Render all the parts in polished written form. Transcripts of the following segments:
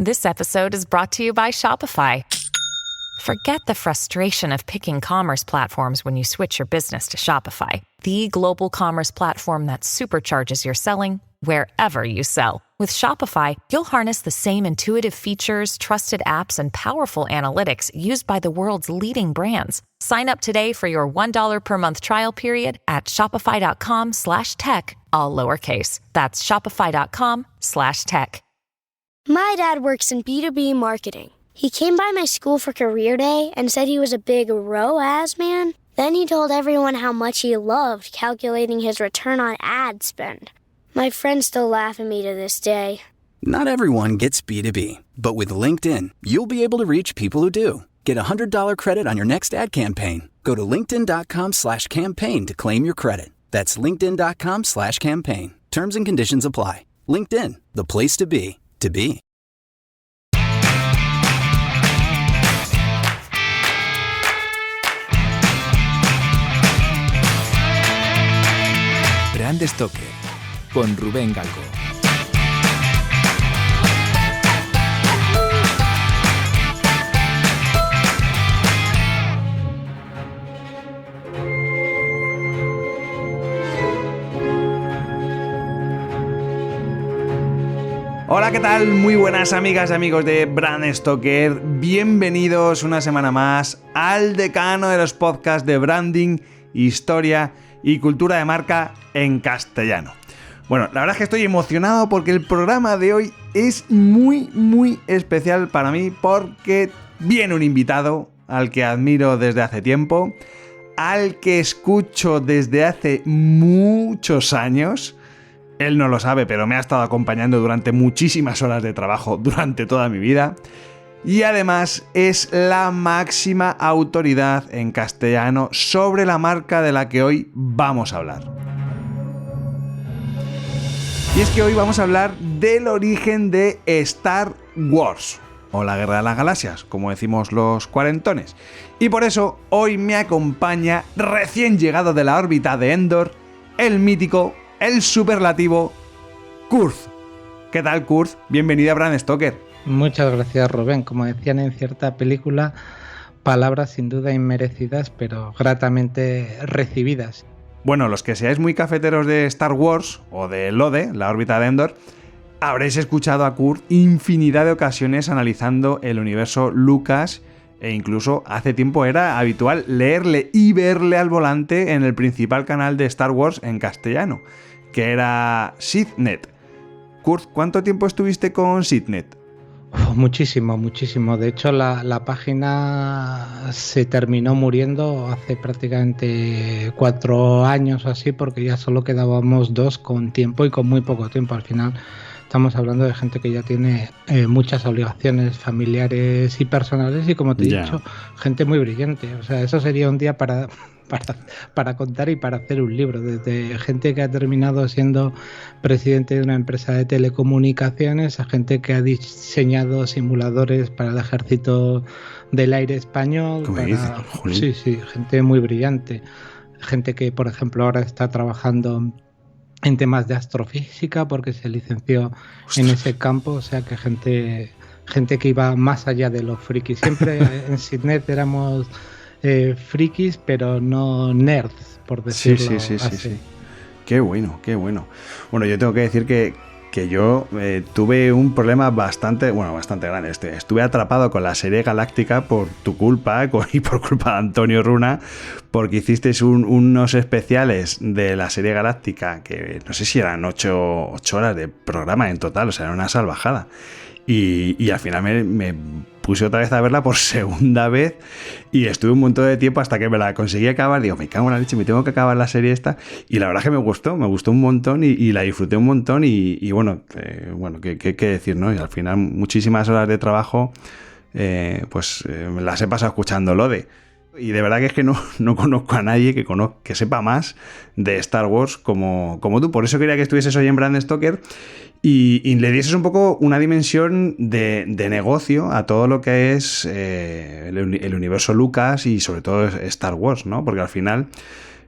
This episode is brought to you by Shopify. Forget the frustration of picking commerce platforms when you switch your business to Shopify, the global commerce platform that supercharges your selling wherever you sell. With Shopify, you'll harness the same intuitive features, trusted apps, and powerful analytics used by the world's leading brands. Sign up today for your $1 per month trial period at shopify.com/tech, all lowercase. That's shopify.com/tech. My dad works in B2B marketing. He came by my school for career day and said he was a big ROAS man. Then he told everyone how much he loved calculating his return on ad spend. My friends still laugh at me to this day. Not everyone gets B2B, but with LinkedIn, you'll be able to reach people who do. Get a $100 credit on your next ad campaign. Go to linkedin.com/campaign to claim your credit. That's linkedin.com/campaign. Terms and conditions apply. LinkedIn, the place to be, to be. Brand Stoker, con Rubén Galgo. Hola, ¿qué tal? Muy buenas amigas y amigos de Brand Stoker. Bienvenidos una semana más al decano de los podcasts de branding, historia y cultura de marca en castellano. Bueno, la verdad es que estoy emocionado porque el programa de hoy es muy especial para mí porque viene un invitado al que admiro desde hace tiempo, al que escucho desde hace muchos años. Él no lo sabe, pero me ha estado acompañando durante muchísimas horas de trabajo durante toda mi vida. Y además es la máxima autoridad en castellano sobre la marca de la que hoy vamos a hablar. Y es que hoy vamos a hablar del origen de Star Wars, o la Guerra de las Galaxias, como decimos los cuarentones. Y por eso hoy me acompaña, recién llegado de la órbita de Endor, el mítico, el superlativo Kurz. ¿Qué tal, Kurz? Bienvenido a Brand Stoker. Muchas gracias, Rubén. Como decían en cierta película, palabras sin duda inmerecidas, pero gratamente recibidas. Bueno, los que seáis muy cafeteros de Star Wars o de LODE, la órbita de Endor, habréis escuchado a Kurz infinidad de ocasiones analizando el universo Lucas, e incluso hace tiempo era habitual leerle y verle al volante en el principal canal de Star Wars en castellano, que era SithNet. Kurz, ¿cuánto tiempo estuviste con SithNet? Muchísimo. De hecho, la página se terminó muriendo hace prácticamente 4 años o así, porque ya solo quedábamos 2 con tiempo y con muy poco tiempo. Al final estamos hablando de gente que ya tiene muchas obligaciones familiares y personales y, como te he dicho, gente muy brillante. O sea, eso sería un día para contar y para hacer un libro. Desde gente que ha terminado siendo presidente de una empresa de telecomunicaciones a gente que ha diseñado simuladores para el ejército del aire español. Sí, gente muy brillante. Gente que, por ejemplo, ahora está trabajando en temas de astrofísica porque se licenció en ese campo. O sea, que gente que iba más allá de los frikis. Siempre en SithNet éramos frikis, pero no nerds, por decirlo así. Sí. Qué bueno. Bueno, yo tengo que decir que yo tuve un problema bastante grande. Estuve atrapado con la serie Galáctica por tu culpa y por culpa de Antonio Runa, porque hicisteis unos especiales de la serie Galáctica que no sé si eran 8 horas de programa en total, o sea, era una salvajada. Y al final me puse otra vez a verla por segunda vez y estuve un montón de tiempo hasta que me la conseguí acabar. Digo, me cago en la leche, me tengo que acabar la serie esta. Y la verdad es que me gustó un montón y la disfruté un montón. Y bueno, ¿qué decir, no? Y al final muchísimas horas de trabajo me las he pasado escuchando LODE. Y de verdad que es que no conozco a nadie que sepa más de Star Wars como tú. Por eso quería que estuvieses hoy en Brand Stoker y le dieses un poco una dimensión de negocio a todo lo que es el universo Lucas y sobre todo Star Wars, ¿no? Porque al final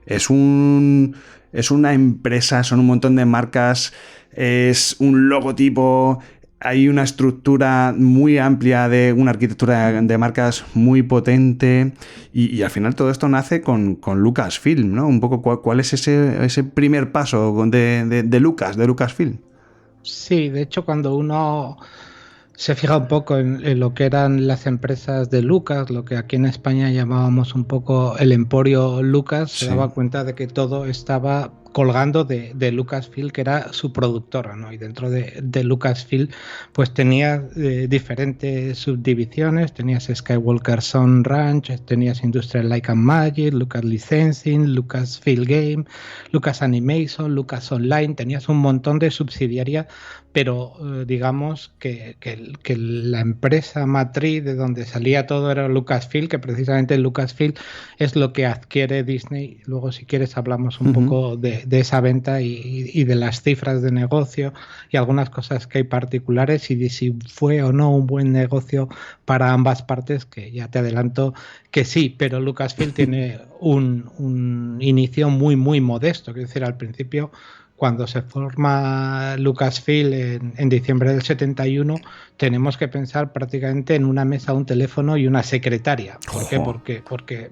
es una empresa, son un montón de marcas, es un logotipo. hay una estructura muy amplia de una arquitectura de marcas muy potente y al final todo esto nace con Lucasfilm, ¿no? Un poco cuál es ese primer paso de Lucasfilm. Sí, de hecho cuando uno se fija un poco en lo que eran las empresas de Lucas, lo que aquí en España llamábamos un poco el emporio Lucas, Sí. Se daba cuenta de que todo estaba colgando de Lucasfilm, que era su productora, ¿no? Y dentro de Lucasfilm pues tenía diferentes subdivisiones, tenías Skywalker Sound Ranch, tenías Industrial Light and Magic, Lucas Licensing, Lucasfilm Game, Lucas Animation, Lucas Online, tenías un montón de subsidiarias, pero digamos que la empresa matriz de donde salía todo era Lucasfilm, que precisamente Lucasfilm es lo que adquiere Disney. Luego si quieres hablamos un poco de esa venta y de las cifras de negocio y algunas cosas que hay particulares y de si fue o no un buen negocio para ambas partes, que ya te adelanto que sí, pero Lucasfilm tiene un inicio muy muy modesto, es decir, al principio cuando se forma Lucasfilm en diciembre del 71, tenemos que pensar prácticamente en una mesa, un teléfono y una secretaria. ¿Por qué? Porque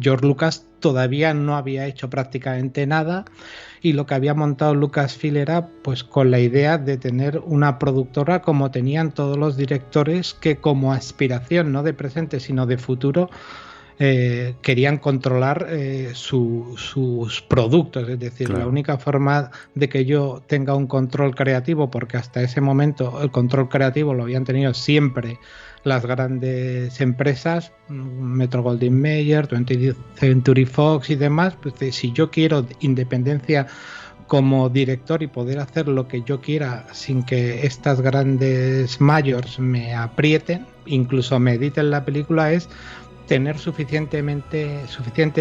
George Lucas todavía no había hecho prácticamente nada y lo que había montado Lucasfilm era pues con la idea de tener una productora como tenían todos los directores que como aspiración, no de presente sino de futuro, querían controlar sus productos, es decir, claro. La única forma de que yo tenga un control creativo, porque hasta ese momento el control creativo lo habían tenido siempre las grandes empresas, Metro-Goldwyn-Mayer, 20th Century Fox y demás, pues si yo quiero independencia como director y poder hacer lo que yo quiera sin que estas grandes mayors me aprieten, incluso me editen la película, es tener suficiente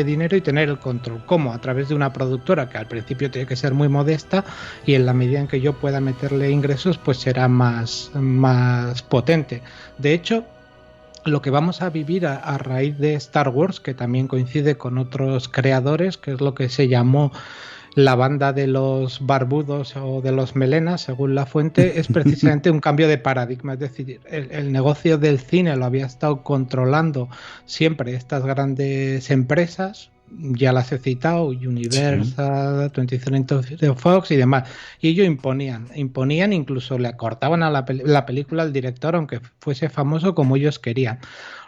dinero y tener el control. ¿Cómo? A través de una productora que al principio tiene que ser muy modesta y en la medida en que yo pueda meterle ingresos pues será más potente. De hecho, lo que vamos a vivir a raíz de Star Wars, que también coincide con otros creadores, que es lo que se llamó la banda de los barbudos o de los melenas, según la fuente, es precisamente un cambio de paradigma. Es decir, el negocio del cine lo había estado controlando siempre estas grandes empresas, ya las he citado, Universal, 20th Century Fox y demás, y ellos imponían, incluso le cortaban a la película al director, aunque fuese famoso, como ellos querían.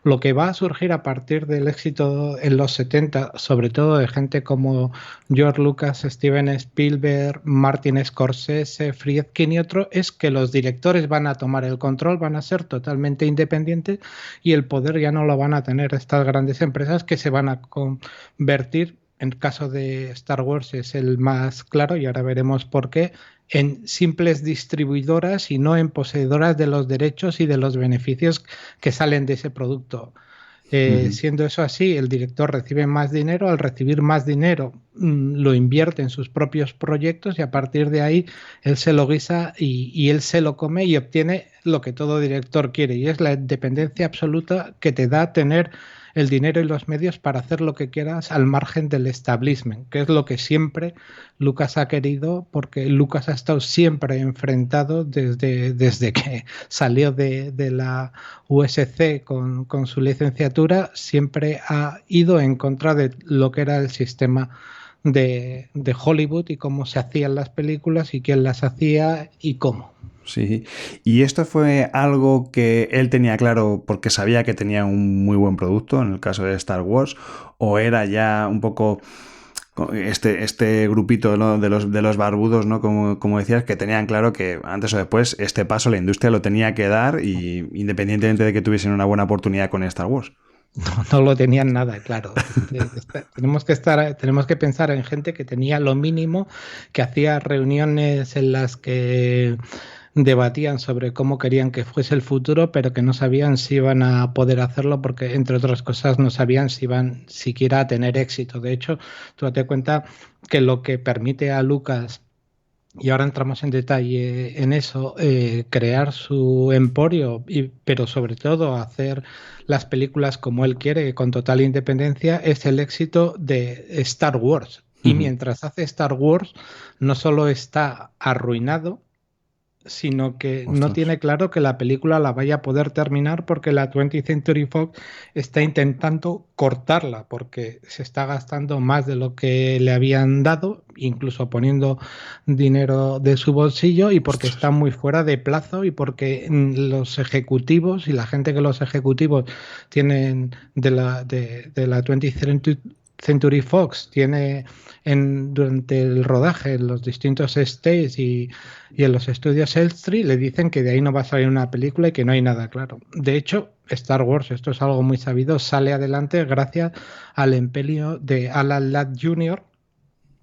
Lo que va a surgir a partir del éxito en los 70, sobre todo de gente como George Lucas, Steven Spielberg, Martin Scorsese, Friedkin y otros, es que los directores van a tomar el control, van a ser totalmente independientes y el poder ya no lo van a tener estas grandes empresas que se van a convertir, en el caso de Star Wars es el más claro y ahora veremos por qué, en simples distribuidoras y no en poseedoras de los derechos y de los beneficios que salen de ese producto. Siendo eso así, el director recibe más dinero, al recibir más dinero lo invierte en sus propios proyectos y a partir de ahí él se lo guisa y él se lo come y obtiene lo que todo director quiere, y es la independencia absoluta que te da tener el dinero y los medios para hacer lo que quieras al margen del establishment, que es lo que siempre Lucas ha querido, porque Lucas ha estado siempre enfrentado desde que salió de la USC con su licenciatura, siempre ha ido en contra de lo que era el sistema de Hollywood y cómo se hacían las películas y quién las hacía y cómo. Sí, y esto fue algo que él tenía claro porque sabía que tenía un muy buen producto en el caso de Star Wars, o era ya un poco este grupito, ¿no?, de los barbudos, ¿no?, como decías, que tenían claro que antes o después este paso la industria lo tenía que dar, y independientemente de que tuviesen una buena oportunidad con Star Wars. No lo tenían nada, claro. Tenemos que pensar en gente que tenía lo mínimo, que hacía reuniones en las que debatían sobre cómo querían que fuese el futuro, pero que no sabían si iban a poder hacerlo porque, entre otras cosas, no sabían si iban siquiera a tener éxito. De hecho, tú date cuenta que lo que permite a Lucas, y ahora entramos en detalle en eso, crear su emporio, pero sobre todo hacer las películas como él quiere, con total independencia, es el éxito de Star Wars. Y mientras hace Star Wars, no solo está arruinado, sino que Ostras. no tiene claro que la película la vaya a poder terminar porque la 20th Century Fox está intentando cortarla porque se está gastando más de lo que le habían dado, incluso poniendo dinero de su bolsillo, y porque está muy fuera de plazo y porque los ejecutivos y la gente que los ejecutivos tienen de la 20th Century Fox tiene durante el rodaje en los distintos stages y en los estudios Elstree, le dicen que de ahí no va a salir una película y que no hay nada claro. De hecho, Star Wars, esto es algo muy sabido, sale adelante gracias al empeño de Alan Ladd Jr.,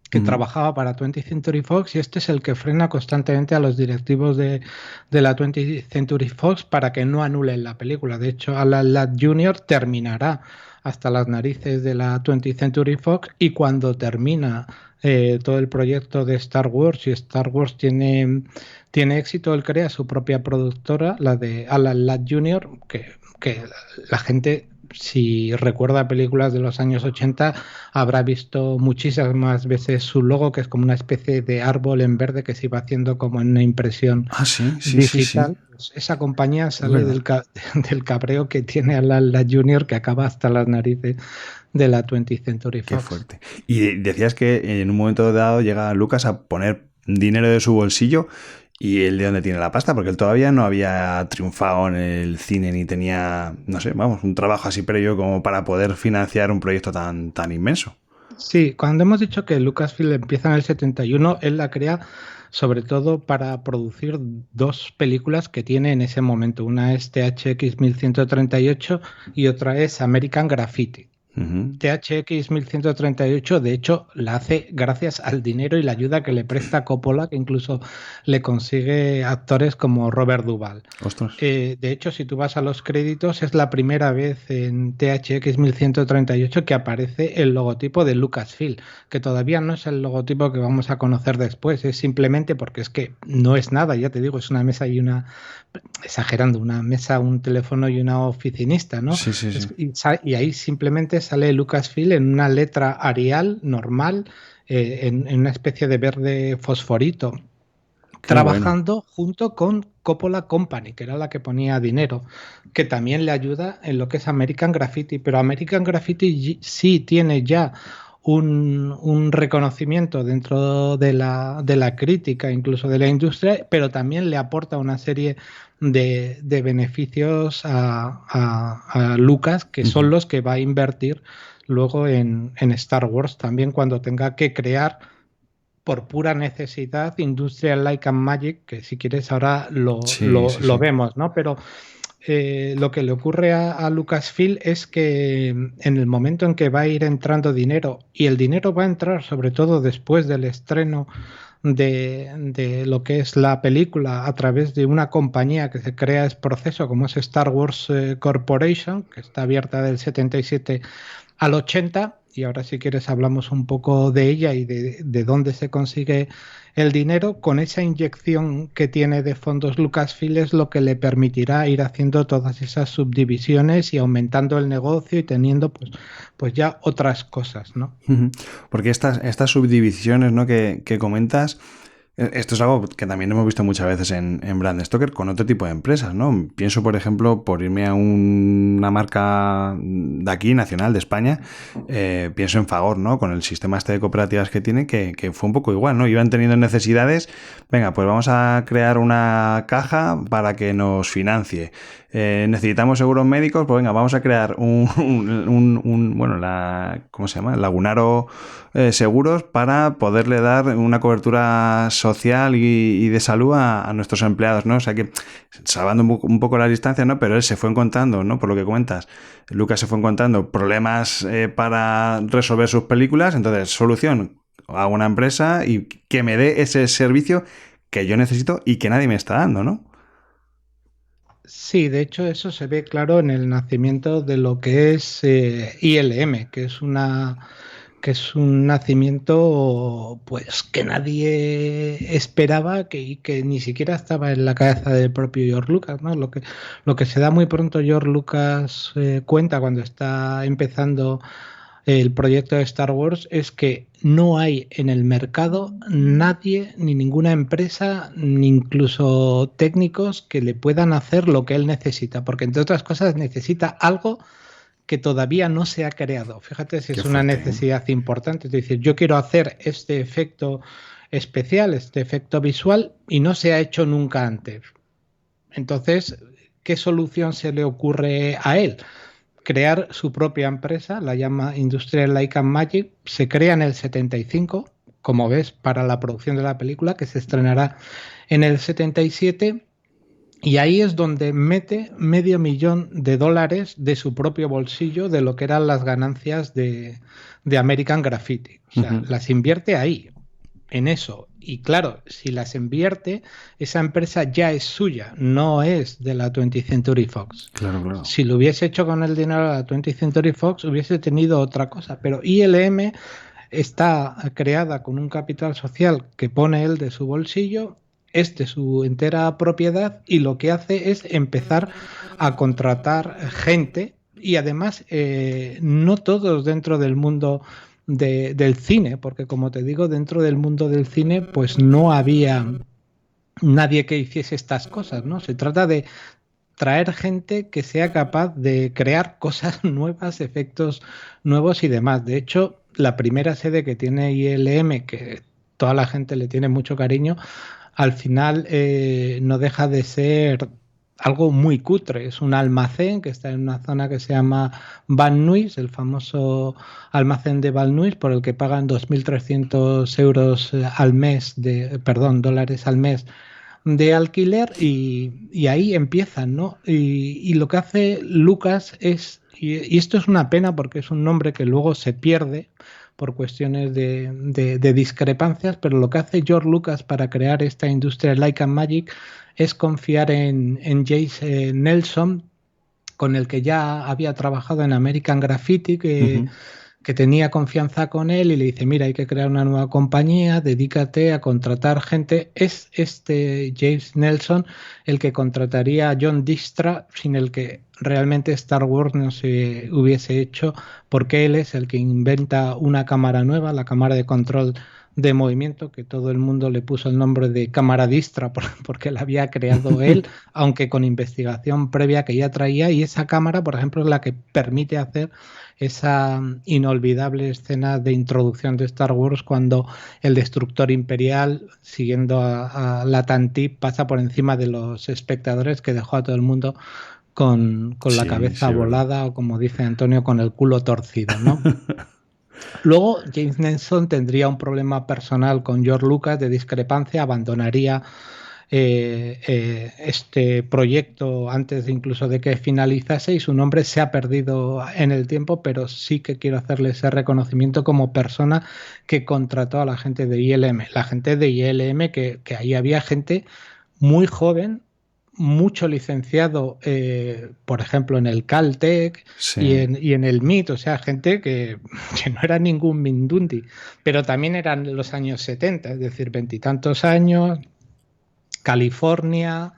que trabajaba para 20th Century Fox, y este es el que frena constantemente a los directivos de la 20th Century Fox para que no anulen la película. De hecho, Alan Ladd Jr. terminará hasta las narices de la 20th Century Fox, y cuando termina todo el proyecto de Star Wars y Star Wars tiene éxito, él crea su propia productora, la de Alan Ladd Jr., que la gente, si recuerda películas de los años 80, habrá visto muchísimas más veces su logo, que es como una especie de árbol en verde que se iba haciendo como en una impresión digital. Sí. Pues esa compañía sale del cabreo que tiene a la Junior, que acaba hasta las narices de la 20th Century Fox. Qué fuerte. Y decías que en un momento dado llega Lucas a poner dinero de su bolsillo. ¿Y él de dónde tiene la pasta? Porque él todavía no había triunfado en el cine ni tenía, no sé, vamos, un trabajo así previo como para poder financiar un proyecto tan inmenso. Sí, cuando hemos dicho que Lucasfilm empieza en el 71, él la crea sobre todo para producir dos películas que tiene en ese momento. Una es THX 1138 y otra es American Graffiti. THX 1138, de hecho, la hace gracias al dinero y la ayuda que le presta Coppola, que incluso le consigue actores como Robert Duvall. De hecho, si tú vas a los créditos, es la primera vez en THX 1138 que aparece el logotipo de Lucasfilm, que todavía no es el logotipo que vamos a conocer después, es simplemente porque es que no es nada, ya te digo, es una mesa y exagerando, una mesa, un teléfono y una oficinista, ¿no? Sí. Y ahí simplemente sale Lucasfilm en una letra Arial normal, en una especie de verde fosforito, trabajando junto con Coppola Company, que era la que ponía dinero, que también le ayuda en lo que es American Graffiti, pero American Graffiti sí tiene ya un reconocimiento dentro de la crítica, incluso de la industria, pero también le aporta una serie de beneficios a Lucas, que son los que va a invertir luego en Star Wars, también cuando tenga que crear por pura necesidad Industrial Light and Magic, que si quieres ahora lo vemos, ¿no? Pero lo que le ocurre a Lucasfilm es que en el momento en que va a ir entrando dinero, y el dinero va a entrar sobre todo después del estreno de lo que es la película a través de una compañía que se crea ese proceso, como es Star Wars Corporation, que está abierta del 77 al 80, y ahora si quieres hablamos un poco de ella y de dónde se consigue el dinero. Con esa inyección que tiene de fondos Lucasfilm es lo que le permitirá ir haciendo todas esas subdivisiones y aumentando el negocio y teniendo pues ya otras cosas, ¿no? Porque estas subdivisiones, ¿no?, que comentas, esto es algo que también hemos visto muchas veces en Brand Stoker con otro tipo de empresas, ¿no? Pienso, por ejemplo, por irme a una marca de aquí, nacional, de España, pienso en Fagor, ¿no? Con el sistema este de cooperativas que tiene, que fue un poco igual, ¿no? Iban teniendo necesidades, venga, pues vamos a crear una caja para que nos financie. Necesitamos seguros médicos, pues venga, vamos a crear ¿cómo se llama? Lagunaro Seguros, para poderle dar una cobertura social y de salud a nuestros empleados, ¿no? O sea que, salvando un poco las distancias, ¿no? Pero él se fue encontrando, ¿no? Por lo que comentas, Lucas se fue encontrando problemas para resolver sus películas. Entonces, solución, hago una empresa y que me dé ese servicio que yo necesito y que nadie me está dando, ¿no? Sí, de hecho eso se ve claro en el nacimiento de lo que es ILM, que es un nacimiento pues que nadie esperaba, que ni siquiera estaba en la cabeza del propio George Lucas, ¿no? Lo que se da muy pronto George Lucas cuenta cuando está empezando el proyecto de Star Wars es que no hay en el mercado nadie, ni ninguna empresa, ni incluso técnicos que le puedan hacer lo que él necesita, porque entre otras cosas necesita algo que todavía no se ha creado. Fíjate si es una necesidad importante. Es decir, yo quiero hacer este efecto especial, este efecto visual, y no se ha hecho nunca antes. Entonces, ¿qué solución se le ocurre a él? Crear su propia empresa, la llama Industrial Light and Magic, se crea en el 75, como ves, para la producción de la película, que se estrenará en el 77, y ahí es donde mete $500,000 de su propio bolsillo de lo que eran las ganancias de American Graffiti. O sea, las invierte ahí, en eso. Y claro, si las invierte, esa empresa ya es suya, no es de la 20th Century Fox. Claro. Si lo hubiese hecho con el dinero de la 20th Century Fox, hubiese tenido otra cosa. Pero ILM está creada con un capital social que pone él de su bolsillo, es de su entera propiedad, y lo que hace es empezar a contratar gente, y además no todos dentro del mundo del cine, porque como te digo, dentro del mundo del cine pues no había nadie que hiciese estas cosas, ¿no? Se trata de traer gente que sea capaz de crear cosas nuevas, efectos nuevos y demás. De hecho, la primera sede que tiene ILM, que toda la gente le tiene mucho cariño, al final no deja de ser algo muy cutre. Es un almacén que está en una zona que se llama Van Nuys, el famoso almacén de Van Nuys, por el que pagan 2.300 euros al mes, dólares al mes de alquiler, y ahí empiezan, ¿no? Y lo que hace Lucas es, y esto es una pena porque es un nombre que luego se pierde por cuestiones de discrepancias, pero lo que hace George Lucas para crear esta industria Light and Magic es confiar en James Nelson, con el que ya había trabajado en American Graffiti, que tenía confianza con él, y le dice, mira, hay que crear una nueva compañía, dedícate a contratar gente. Es este James Nelson el que contrataría a John Dykstra, sin el que realmente Star Wars no se hubiese hecho, porque él es el que inventa una cámara nueva, la cámara de control de movimiento, que todo el mundo le puso el nombre de cámara Dykstra porque la había creado él, aunque con investigación previa que ya traía, y esa cámara, por ejemplo, es la que permite hacer esa inolvidable escena de introducción de Star Wars cuando el destructor imperial, siguiendo a la Tantive, pasa por encima de los espectadores, que dejó a todo el mundo con la cabeza volada, o como dice Antonio, con el culo torcido, ¿no? Luego James Nelson tendría un problema personal con George Lucas de discrepancia, abandonaría este proyecto antes incluso de que finalizase, y su nombre se ha perdido en el tiempo, pero sí que quiero hacerle ese reconocimiento como persona que contrató a la gente de ILM. La gente de ILM, que ahí había gente muy joven, mucho licenciado, por ejemplo, en el Caltech, sí, y en el MIT, o sea, gente que no era ningún mindundi, pero también eran los años 70, es decir, 20 y tantos años, California,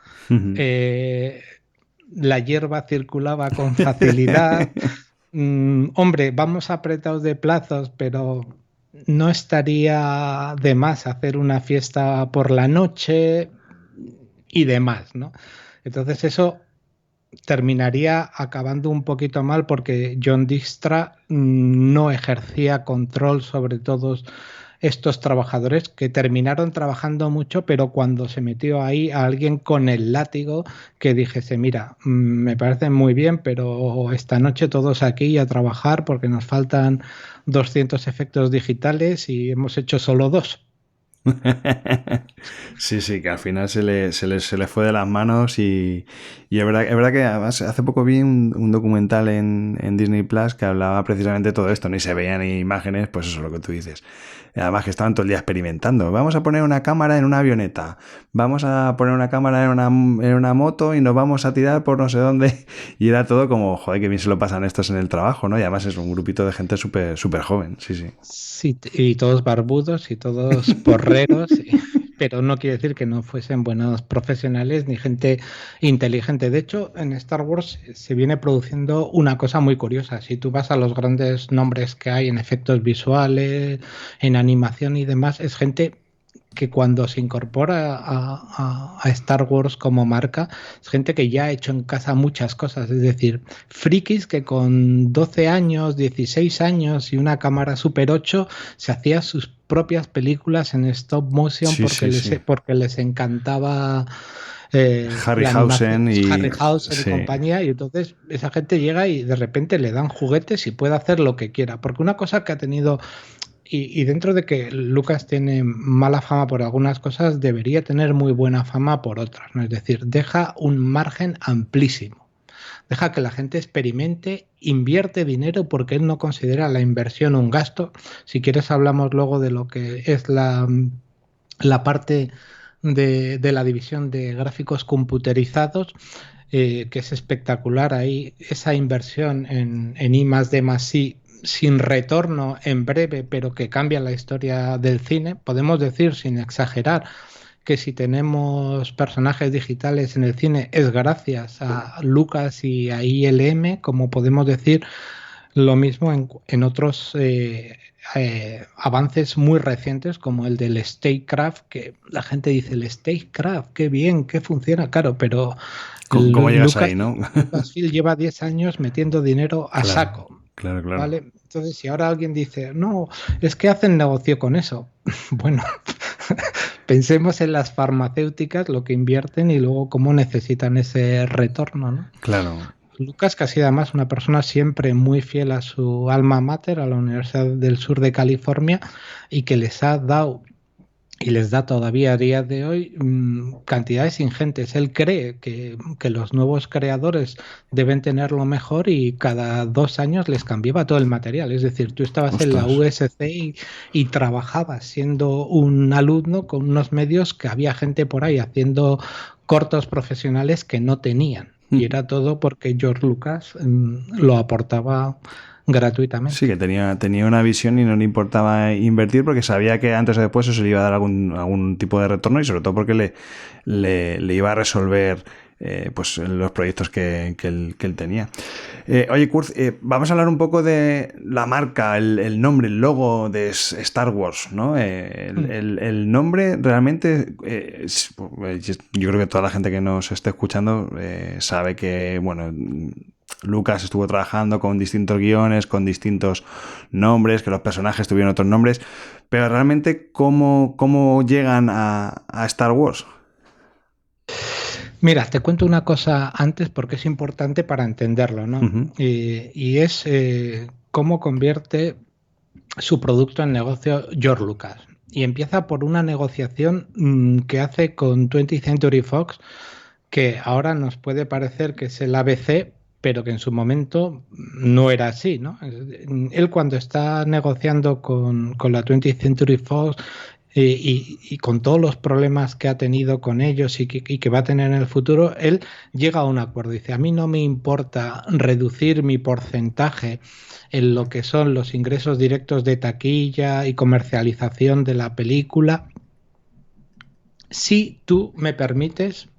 la hierba circulaba con facilidad. Hombre, vamos apretados de plazos, pero no estaría de más hacer una fiesta por la noche y demás, ¿no? Entonces eso terminaría acabando un poquito mal, porque John Dykstra no ejercía control sobre todos estos trabajadores, que terminaron trabajando mucho, pero cuando se metió ahí a alguien con el látigo que dijese, mira, me parece muy bien, pero esta noche todos aquí a trabajar porque nos faltan 200 efectos digitales y hemos hecho solo 2. Sí, que al final se le fue de las manos, y es verdad que además hace poco vi un documental en Disney Plus que hablaba precisamente de todo esto, ni se veían ni imágenes, pues eso es lo que tú dices. Además que estaban todo el día experimentando. Vamos a poner una cámara en una avioneta, vamos a poner una cámara en una moto y nos vamos a tirar por no sé dónde. Y era todo como, joder, que bien se lo pasan estos en el trabajo, ¿no? Y además es un grupito de gente súper joven, sí. Sí, y todos barbudos y todos porreros. pero no quiere decir que no fuesen buenos profesionales ni gente inteligente. De hecho, en Star Wars se viene produciendo una cosa muy curiosa. Si tú vas a los grandes nombres que hay en efectos visuales, en animación y demás, es gente que cuando se incorpora a Star Wars como marca, es gente que ya ha hecho en casa muchas cosas, es decir, frikis que con 12 años, 16 años y una cámara Super 8 se hacía sus propias películas en stop motion porque les encantaba Harryhausen y compañía, y entonces esa gente llega y de repente le dan juguetes y puede hacer lo que quiera, porque una cosa que ha tenido... Y dentro de que Lucas tiene mala fama por algunas cosas, debería tener muy buena fama por otras, ¿no? Es decir, deja un margen amplísimo. Deja que la gente experimente, invierte dinero porque él no considera la inversión un gasto. Si quieres hablamos luego de lo que es la parte de la división de gráficos computerizados, que es espectacular ahí, esa inversión en I+D+I sin retorno en breve, pero que cambia la historia del cine. Podemos decir, sin exagerar, que si tenemos personajes digitales en el cine es gracias a Lucas y a ILM, como podemos decir lo mismo en otros avances muy recientes, como el del Statecraft, que la gente dice, el Statecraft, qué bien, qué funciona, claro, pero ¿Cómo llegas ahí, no? Lucasfilm lleva 10 años metiendo dinero a saco. Claro. ¿Vale? Entonces, si ahora alguien dice, no, es que hacen negocio con eso, bueno, pensemos en las farmacéuticas, lo que invierten y luego cómo necesitan ese retorno, ¿no? Claro. Lucas, que ha sido además una persona siempre muy fiel a su alma mater, a la Universidad del Sur de California, y que les ha dado y les da todavía a día de hoy cantidades ingentes. Él cree que los nuevos creadores deben tener lo mejor y cada 2 años les cambiaba todo el material. Es decir, tú estabas en la USC y trabajabas siendo un alumno con unos medios que había gente por ahí haciendo cortos profesionales que no tenían. Y era todo porque George Lucas lo aportaba gratuitamente. Sí, que tenía una visión y no le importaba invertir porque sabía que antes o después eso le iba a dar algún tipo de retorno y sobre todo porque le iba a resolver pues los proyectos que él tenía. Oye, Kurz, vamos a hablar un poco de la marca, el nombre, el logo de Star Wars, ¿no? El nombre realmente, yo creo que toda la gente que nos esté escuchando sabe que, bueno, Lucas estuvo trabajando con distintos guiones, con distintos nombres, que los personajes tuvieron otros nombres, pero realmente, ¿cómo llegan a Star Wars? Mira, te cuento una cosa antes porque es importante para entenderlo, ¿no? Uh-huh. Y es cómo convierte su producto en negocio George Lucas. Y empieza por una negociación que hace con 20th Century Fox, que ahora nos puede parecer que es el ABC, pero que en su momento no era así, ¿no? Él cuando está negociando con la 20th Century Fox y con todos los problemas que ha tenido con ellos y que va a tener en el futuro, él llega a un acuerdo. Dice, a mí no me importa reducir mi porcentaje en lo que son los ingresos directos de taquilla y comercialización de la película, si tú me permites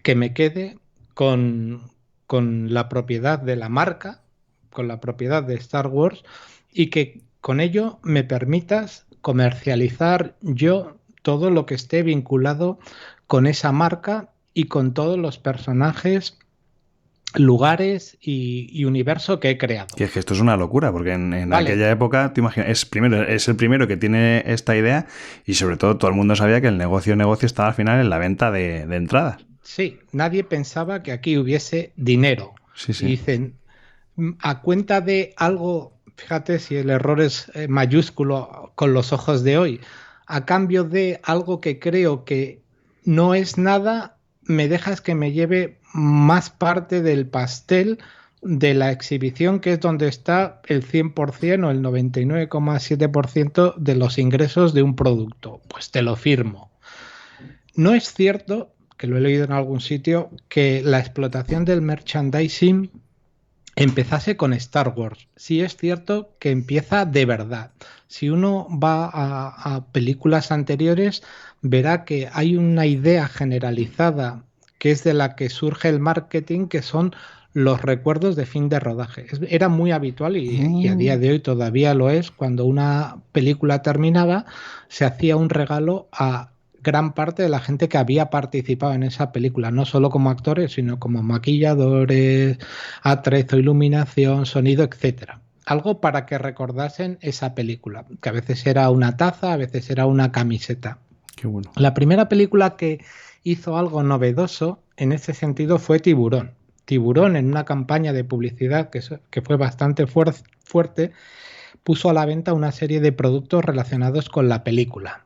que me quede con la propiedad de la marca, con la propiedad de Star Wars, y que con ello me permitas comercializar yo todo lo que esté vinculado con esa marca y con todos los personajes, lugares y universo que he creado. Y es que esto es una locura, porque en aquella época, te imaginas, es el primero que tiene esta idea y sobre todo el mundo sabía que el negocio estaba al final en la venta de entradas. Sí, nadie pensaba que aquí hubiese dinero. Sí. Y dicen, a cuenta de algo, fíjate si el error es mayúsculo con los ojos de hoy, a cambio de algo que creo que no es nada, me dejas que me lleve más parte del pastel de la exhibición, que es donde está el 100% o el 99,7% de los ingresos de un producto. Pues te lo firmo. No es cierto, que lo he leído en algún sitio, que la explotación del merchandising empezase con Star Wars. Sí es cierto que empieza de verdad. Si uno va a películas anteriores, verá que hay una idea generalizada que es de la que surge el marketing, que son los recuerdos de fin de rodaje. Era muy habitual y a día de hoy todavía lo es. Cuando una película terminaba, se hacía un regalo a gran parte de la gente que había participado en esa película, no solo como actores, sino como maquilladores, atrezo, iluminación, sonido, etcétera. Algo para que recordasen esa película, que a veces era una taza, a veces era una camiseta. Qué bueno. La primera película que hizo algo novedoso en ese sentido fue Tiburón. Tiburón, en una campaña de publicidad que fue bastante fuerte, puso a la venta una serie de productos relacionados con la película,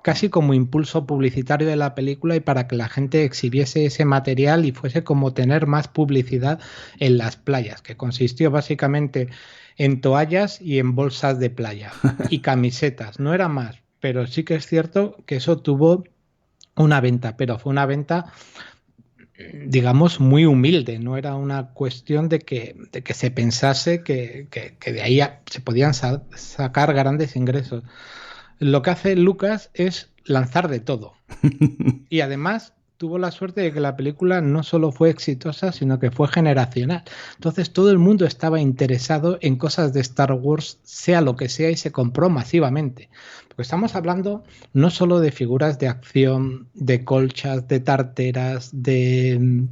casi como impulso publicitario de la película y para que la gente exhibiese ese material y fuese como tener más publicidad en las playas, que consistió básicamente en toallas y en bolsas de playa y camisetas, no era más, pero sí que es cierto que eso tuvo una venta, pero fue una venta, digamos, muy humilde, no era una cuestión de que se pensase que de ahí se podían sacar grandes ingresos. Lo que hace Lucas es lanzar de todo. Y además tuvo la suerte de que la película no solo fue exitosa, sino que fue generacional. Entonces todo el mundo estaba interesado en cosas de Star Wars, sea lo que sea, y se compró masivamente. Porque estamos hablando no solo de figuras de acción, de colchas, de tarteras, de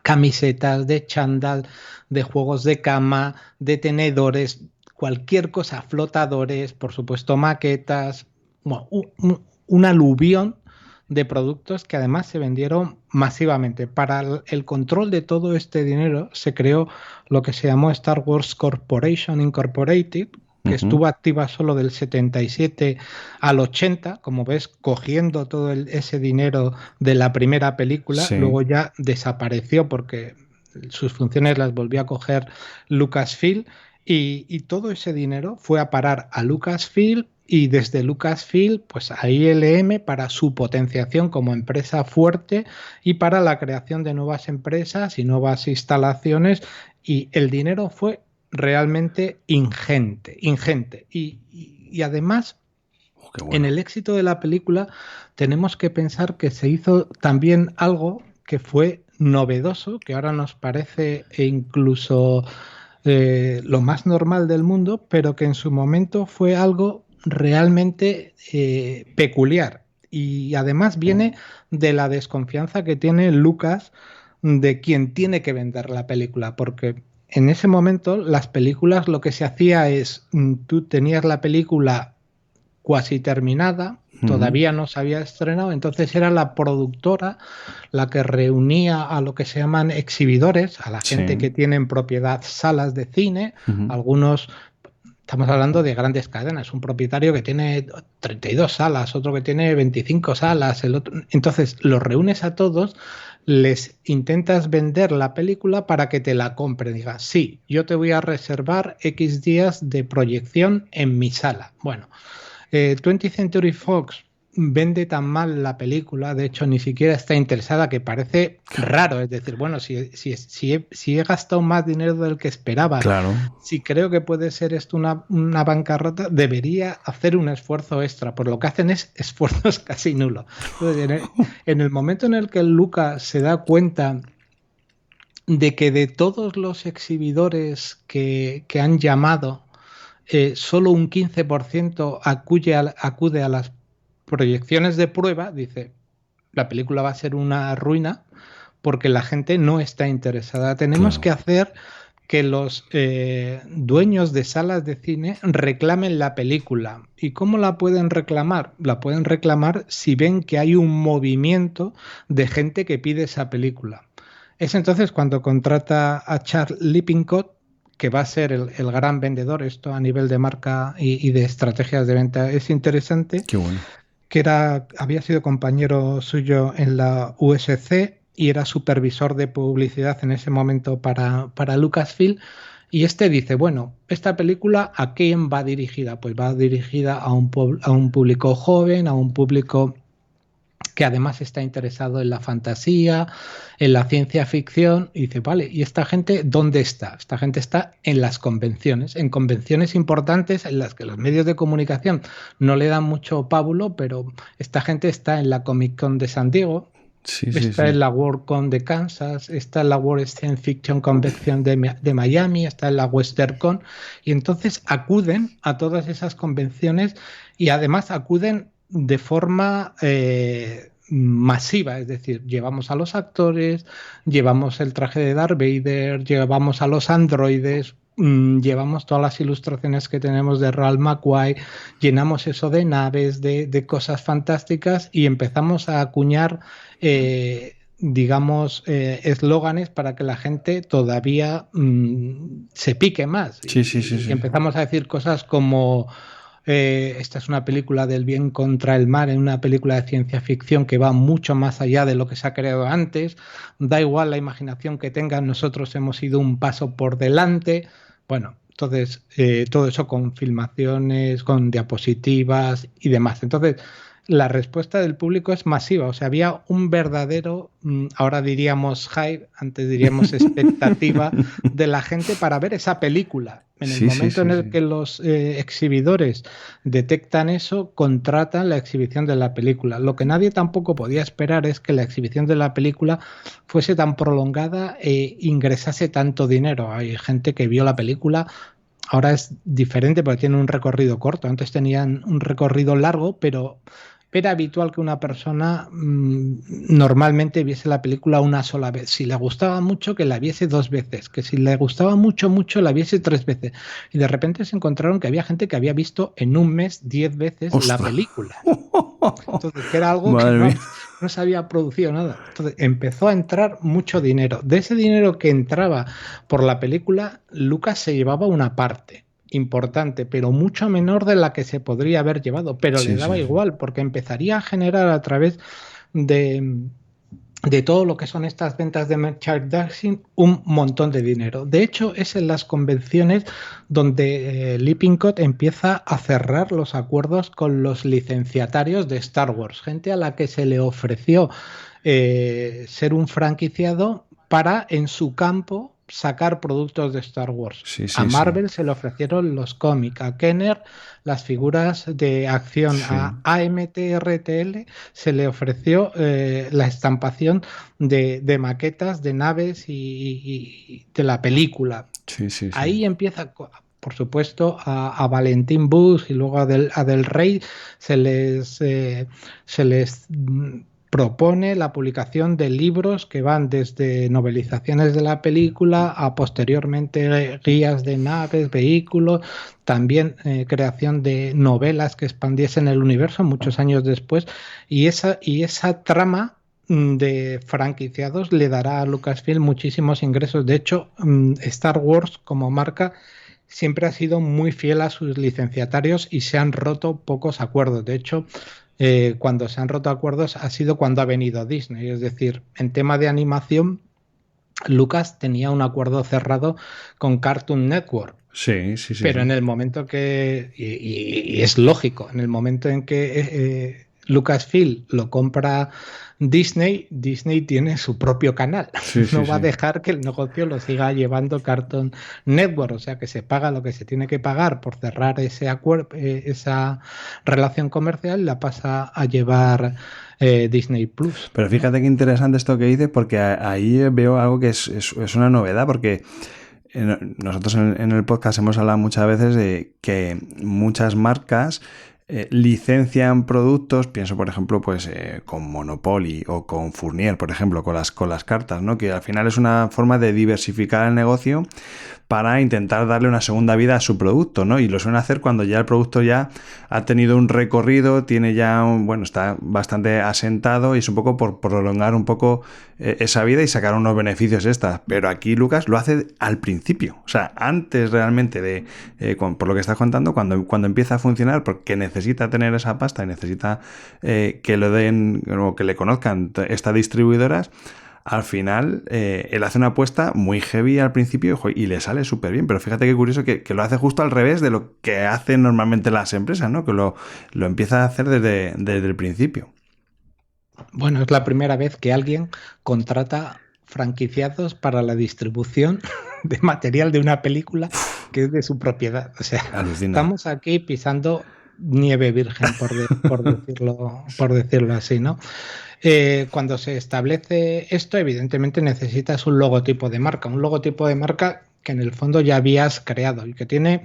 camisetas, de chándal, de juegos de cama, de tenedores, cualquier cosa, flotadores, por supuesto maquetas, bueno, un aluvión de productos que además se vendieron masivamente. Para el control de todo este dinero se creó lo que se llamó Star Wars Corporation Incorporated, que estuvo activa solo del 77 al 80, como ves, cogiendo todo ese dinero de la primera película. Sí. Luego ya desapareció porque sus funciones las volvió a coger Lucasfilm. Y todo ese dinero fue a parar a Lucasfilm y desde Lucasfilm pues a ILM para su potenciación como empresa fuerte y para la creación de nuevas empresas y nuevas instalaciones, y el dinero fue realmente ingente. Y además, bueno, en el éxito de la película tenemos que pensar que se hizo también algo que fue novedoso, que ahora nos parece incluso lo más normal del mundo, pero que en su momento fue algo realmente peculiar, y además viene de la desconfianza que tiene Lucas de quien tiene que vender la película, porque en ese momento las películas lo que se hacía es, tú tenías la película cuasi terminada, todavía no se había estrenado, entonces era la productora la que reunía a lo que se llaman exhibidores, a la gente que tiene en propiedad salas de cine, algunos, estamos hablando de grandes cadenas, un propietario que tiene 32 salas, otro que tiene 25 salas, el otro, entonces los reúnes a todos, les intentas vender la película para que te la compren, digas, sí, yo te voy a reservar X días de proyección en mi sala. Bueno, 20th Century Fox vende tan mal la película, de hecho ni siquiera está interesada, que parece raro, es decir, bueno, si he gastado más dinero del que esperaba, claro, si creo que puede ser esto una bancarrota, debería hacer un esfuerzo extra, por lo que hacen es esfuerzos casi nulos. Entonces, en el momento en el que Lucas se da cuenta de que de todos los exhibidores que han llamado, solo un 15% acude a las proyecciones de prueba, dice, la película va a ser una ruina porque la gente no está interesada. Tenemos que hacer que los dueños de salas de cine reclamen la película. ¿Y cómo la pueden reclamar? La pueden reclamar si ven que hay un movimiento de gente que pide esa película. Es entonces cuando contrata a Charles Lippincott, que va a ser el gran vendedor. Esto a nivel de marca y de estrategias de venta es interesante. Qué bueno. Que había sido compañero suyo en la USC y era supervisor de publicidad en ese momento para Lucasfilm. Y este dice, bueno, esta película, ¿a quién va dirigida? Pues va dirigida a un público joven, a un público que además está interesado en la fantasía, en la ciencia ficción, y dice, vale, ¿y esta gente dónde está? Esta gente está en las convenciones, en convenciones importantes en las que los medios de comunicación no le dan mucho pábulo, pero esta gente está en la Comic Con de San Diego, está en la WorldCon de Kansas, está en la World Science Fiction Convention de Miami, está en la WesternCon, y entonces acuden a todas esas convenciones y además acuden de forma masiva, es decir, llevamos a los actores, llevamos el traje de Darth Vader, llevamos a los androides, llevamos todas las ilustraciones que tenemos de Ralph McQuarrie, llenamos eso de naves, de cosas fantásticas y empezamos a acuñar digamos, eslóganes para que la gente todavía se pique más. Y empezamos a decir cosas como esta es una película del bien contra el mal, en una película de ciencia ficción que va mucho más allá de lo que se ha creado antes. Da igual la imaginación que tengan, nosotros hemos ido un paso por delante. Bueno, entonces todo eso con filmaciones, con diapositivas y demás. Entonces, la respuesta del público es masiva, o sea, había un verdadero, ahora diríamos hype, antes diríamos expectativa de la gente para ver esa película. En el momento en el que los exhibidores detectan eso, contratan la exhibición de la película. Lo que nadie tampoco podía esperar es que la exhibición de la película fuese tan prolongada e ingresase tanto dinero. Hay gente que vio la película. Ahora es diferente porque tiene un recorrido corto. Antes tenían un recorrido largo, pero era habitual que una persona normalmente viese la película una sola vez. Si le gustaba mucho, que la viese 2 veces. Que si le gustaba mucho, la viese 3 veces. Y de repente se encontraron que había gente que había visto en un mes 10 veces ¡ostras! La película. Entonces, que era algo que no se había producido nada. Entonces, empezó a entrar mucho dinero. De ese dinero que entraba por la película, Lucas se llevaba una parte importante, pero mucho menor de la que se podría haber llevado, pero le daba igual, porque empezaría a generar a través de todo lo que son estas ventas de merchandising un montón de dinero. De hecho, es en las convenciones donde Lippincott empieza a cerrar los acuerdos con los licenciatarios de Star Wars, gente a la que se le ofreció ser un franquiciado para, en su campo, sacar productos de Star Wars. A Marvel se le ofrecieron los cómics, a Kenner las figuras de acción, a AMT-RTL se le ofreció la estampación de maquetas de naves y de la película. Ahí empieza, por supuesto, a Valentín Bush y luego a Del Rey se les propone la publicación de libros que van desde novelizaciones de la película a posteriormente guías de naves, vehículos, también creación de novelas que expandiesen el universo muchos años después, y esa trama de franquiciados le dará a Lucasfilm muchísimos ingresos. De hecho, Star Wars como marca siempre ha sido muy fiel a sus licenciatarios y se han roto pocos acuerdos. De hecho, cuando se han roto acuerdos ha sido cuando ha venido Disney. Es decir, en tema de animación, Lucas tenía un acuerdo cerrado con Cartoon Network. Pero en el momento que, y es lógico, en el momento en que Lucasfilm lo compra Disney tiene su propio canal. No va a dejar que el negocio lo siga llevando Cartoon Network, o sea que se paga lo que se tiene que pagar por cerrar ese acuerdo, esa relación comercial, la pasa a llevar Disney Plus. Pero fíjate qué interesante esto que dices, porque ahí veo algo que es una novedad, porque nosotros en el podcast hemos hablado muchas veces de que muchas marcas licencian productos, pienso por ejemplo pues con Monopoly o con Fournier, por ejemplo, con las cartas, ¿no? Que al final es una forma de diversificar el negocio para intentar darle una segunda vida a su producto, ¿no? Y lo suelen hacer cuando ya el producto ya ha tenido un recorrido, tiene ya está bastante asentado, y es un poco por prolongar un poco esa vida y sacar unos beneficios extras. Pero aquí Lucas lo hace al principio, o sea, antes realmente de, por lo que estás contando, cuando empieza a funcionar, porque necesita tener esa pasta y necesita que lo den o que le conozcan estas distribuidoras. Al final, él hace una apuesta muy heavy al principio y le sale súper bien. Pero fíjate qué curioso que lo hace justo al revés de lo que hacen normalmente las empresas, ¿no? Que lo empieza a hacer desde el principio. Bueno, es la primera vez que alguien contrata franquiciados para la distribución de material de una película que es de su propiedad. O sea, Alucina. estamos aquí pisando nieve virgen, por decirlo así, ¿no? Cuando se establece esto, evidentemente necesitas un logotipo de marca que en el fondo ya habías creado y que tiene...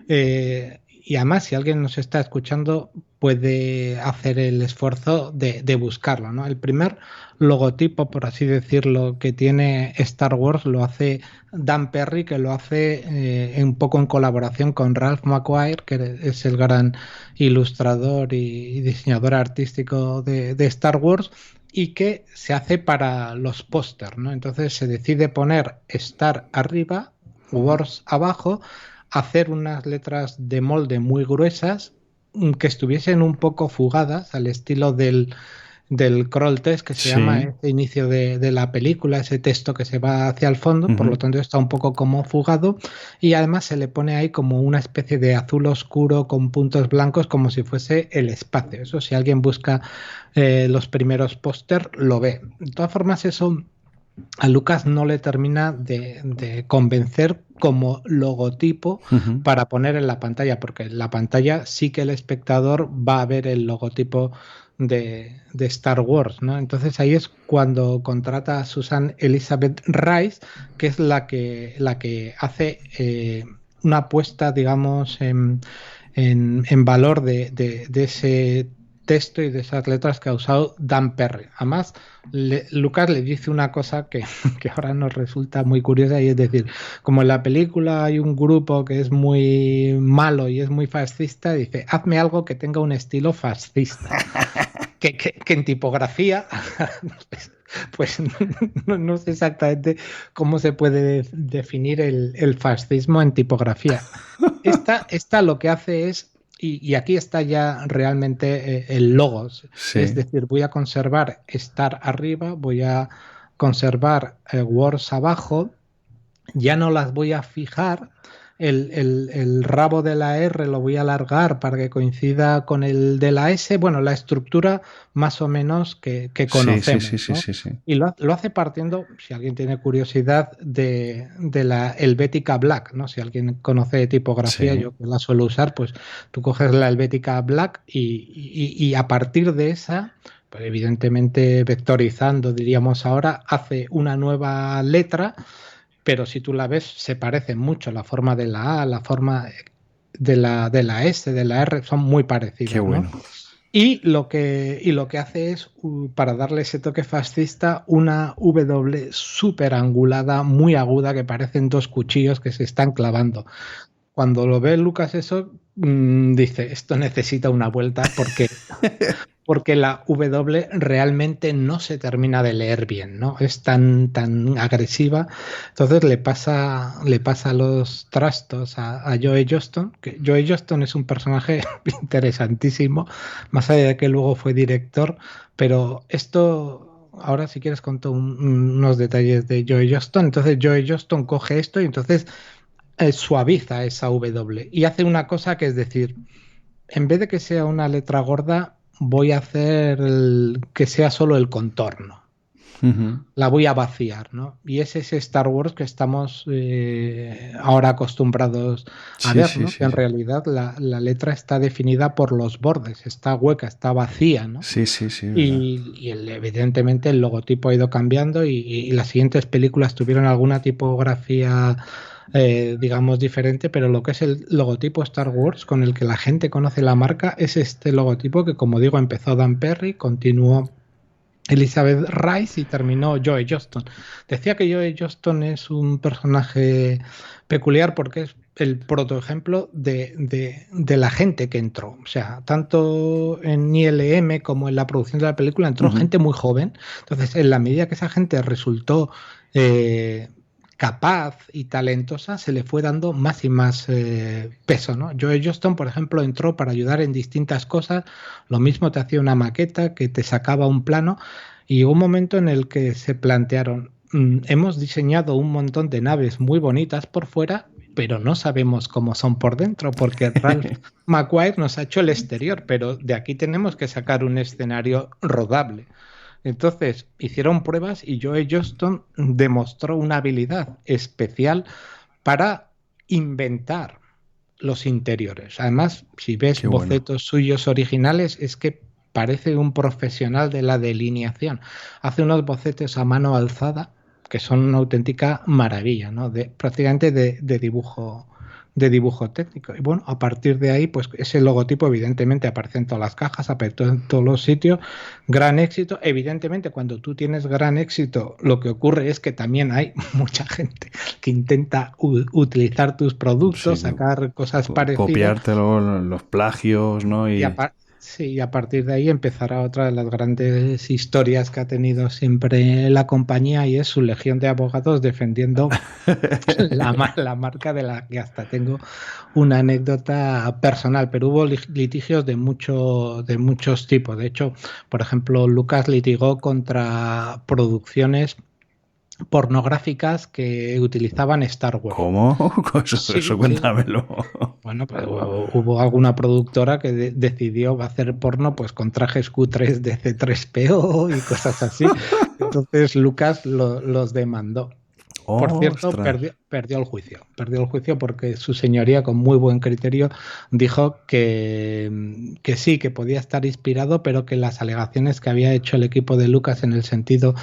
y además, si alguien nos está escuchando, puede hacer el esfuerzo de buscarlo, ¿no? El primer logotipo, por así decirlo, que tiene Star Wars lo hace Dan Perry, que lo hace un poco en colaboración con Ralph McQuarrie, que es el gran ilustrador y diseñador artístico de Star Wars, y que se hace para los pósters, ¿no? Entonces se decide poner Star arriba, Wars abajo, hacer unas letras de molde muy gruesas que estuviesen un poco fugadas al estilo del crawl text que se llama ese inicio de la película, ese texto que se va hacia el fondo, por lo tanto está un poco como fugado y además se le pone ahí como una especie de azul oscuro con puntos blancos como si fuese el espacio. Eso si alguien busca los primeros póster lo ve. De todas formas eso a Lucas no le termina de convencer como logotipo para poner en la pantalla, porque en la pantalla sí que el espectador va a ver el logotipo de Star Wars, ¿no? Entonces ahí es cuando contrata a Susan Elizabeth Rice, que es la que hace una apuesta, digamos, en valor de ese texto y de esas letras que ha usado Dan Perry. Además, Lucas le dice una cosa que ahora nos resulta muy curiosa y es decir, como en la película hay un grupo que es muy malo y es muy fascista, dice, hazme algo que tenga un estilo fascista. que en tipografía pues no sé exactamente cómo se puede definir el fascismo en tipografía. Esta lo que hace es y aquí está ya realmente el logos. Sí. Es decir, voy a conservar Star arriba, voy a conservar Wars abajo, ya no las voy a fijar, el rabo de la R lo voy a alargar para que coincida con el de la S, bueno, la estructura más o menos que conocemos. Sí. Y lo hace partiendo, si alguien tiene curiosidad, de la Helvetica Black, ¿no? Si alguien conoce tipografía, yo que la suelo usar, pues tú coges la Helvetica Black y a partir de esa, pues evidentemente vectorizando, diríamos ahora, hace una nueva letra. Pero si tú la ves, se parece mucho la forma de la A, la forma de la S, de la R, son muy parecidas. Qué bueno. ¿no? Y lo que hace es, para darle ese toque fascista, una W súper angulada, muy aguda, que parecen dos cuchillos que se están clavando. Cuando lo ve Lucas eso, dice, esto necesita una vuelta porque la W realmente no se termina de leer bien, ¿no? Es tan agresiva. Entonces le pasa los trastos a Joe Johnston, que Joe Johnston es un personaje interesantísimo, más allá de que luego fue director, pero esto, ahora si quieres conto unos detalles de Joe Johnston. Entonces Joe Johnston coge esto y entonces suaviza esa W y hace una cosa que es decir, en vez de que sea una letra gorda, voy a hacer que sea solo el contorno. La voy a vaciar, ¿no? Y es ese Star Wars que estamos ahora acostumbrados a ver, ¿no? Que en realidad la letra está definida por los bordes, está hueca, está vacía, ¿no? Sí. Y evidentemente el logotipo ha ido cambiando y las siguientes películas tuvieron alguna tipografía digamos diferente, pero lo que es el logotipo Star Wars con el que la gente conoce la marca es este logotipo que, como digo, empezó Dan Perry, continuó Elizabeth Rice y terminó Joe Johnston. Decía que Joe Johnston es un personaje peculiar porque es el protoejemplo de la gente que entró. O sea, tanto en ILM como en la producción de la película entró gente muy joven. Entonces, en la medida que esa gente resultó capaz y talentosa, se le fue dando más y más peso, ¿no? Joe Johnston, por ejemplo, entró para ayudar en distintas cosas, lo mismo te hacía una maqueta que te sacaba un plano y hubo un momento en el que se plantearon, hemos diseñado un montón de naves muy bonitas por fuera pero no sabemos cómo son por dentro, porque Ralph McQuarrie nos ha hecho el exterior, pero de aquí tenemos que sacar un escenario rodable. Entonces hicieron pruebas y Joe Johnston demostró una habilidad especial para inventar los interiores. Además, si ves bocetos suyos originales, es que parece un profesional de la delineación. Hace unos bocetos a mano alzada que son una auténtica maravilla, ¿no? Prácticamente de dibujo técnico. Y bueno, a partir de ahí, pues ese logotipo evidentemente aparece en todas las cajas, aparece en todos los sitios. Gran éxito. Evidentemente, cuando tú tienes gran éxito, lo que ocurre es que también hay mucha gente que intenta utilizar tus productos, sacar cosas parecidas. Copiártelo, los plagios, ¿no? Y a partir de ahí empezará otra de las grandes historias que ha tenido siempre la compañía, y es su legión de abogados defendiendo la marca, de la que hasta tengo una anécdota personal. Pero hubo litigios de muchos tipos. De hecho, por ejemplo, Lucas litigó contra producciones pornográficas que utilizaban Star Wars. ¿Cómo? Eso cuéntamelo. Bueno, pues hubo alguna productora que decidió hacer porno pues con trajes cutres de C3PO y cosas así. Entonces Lucas los demandó. Por cierto, perdió el juicio. Perdió el juicio porque su señoría, con muy buen criterio, dijo que sí, que podía estar inspirado, pero que las alegaciones que había hecho el equipo de Lucas en el sentido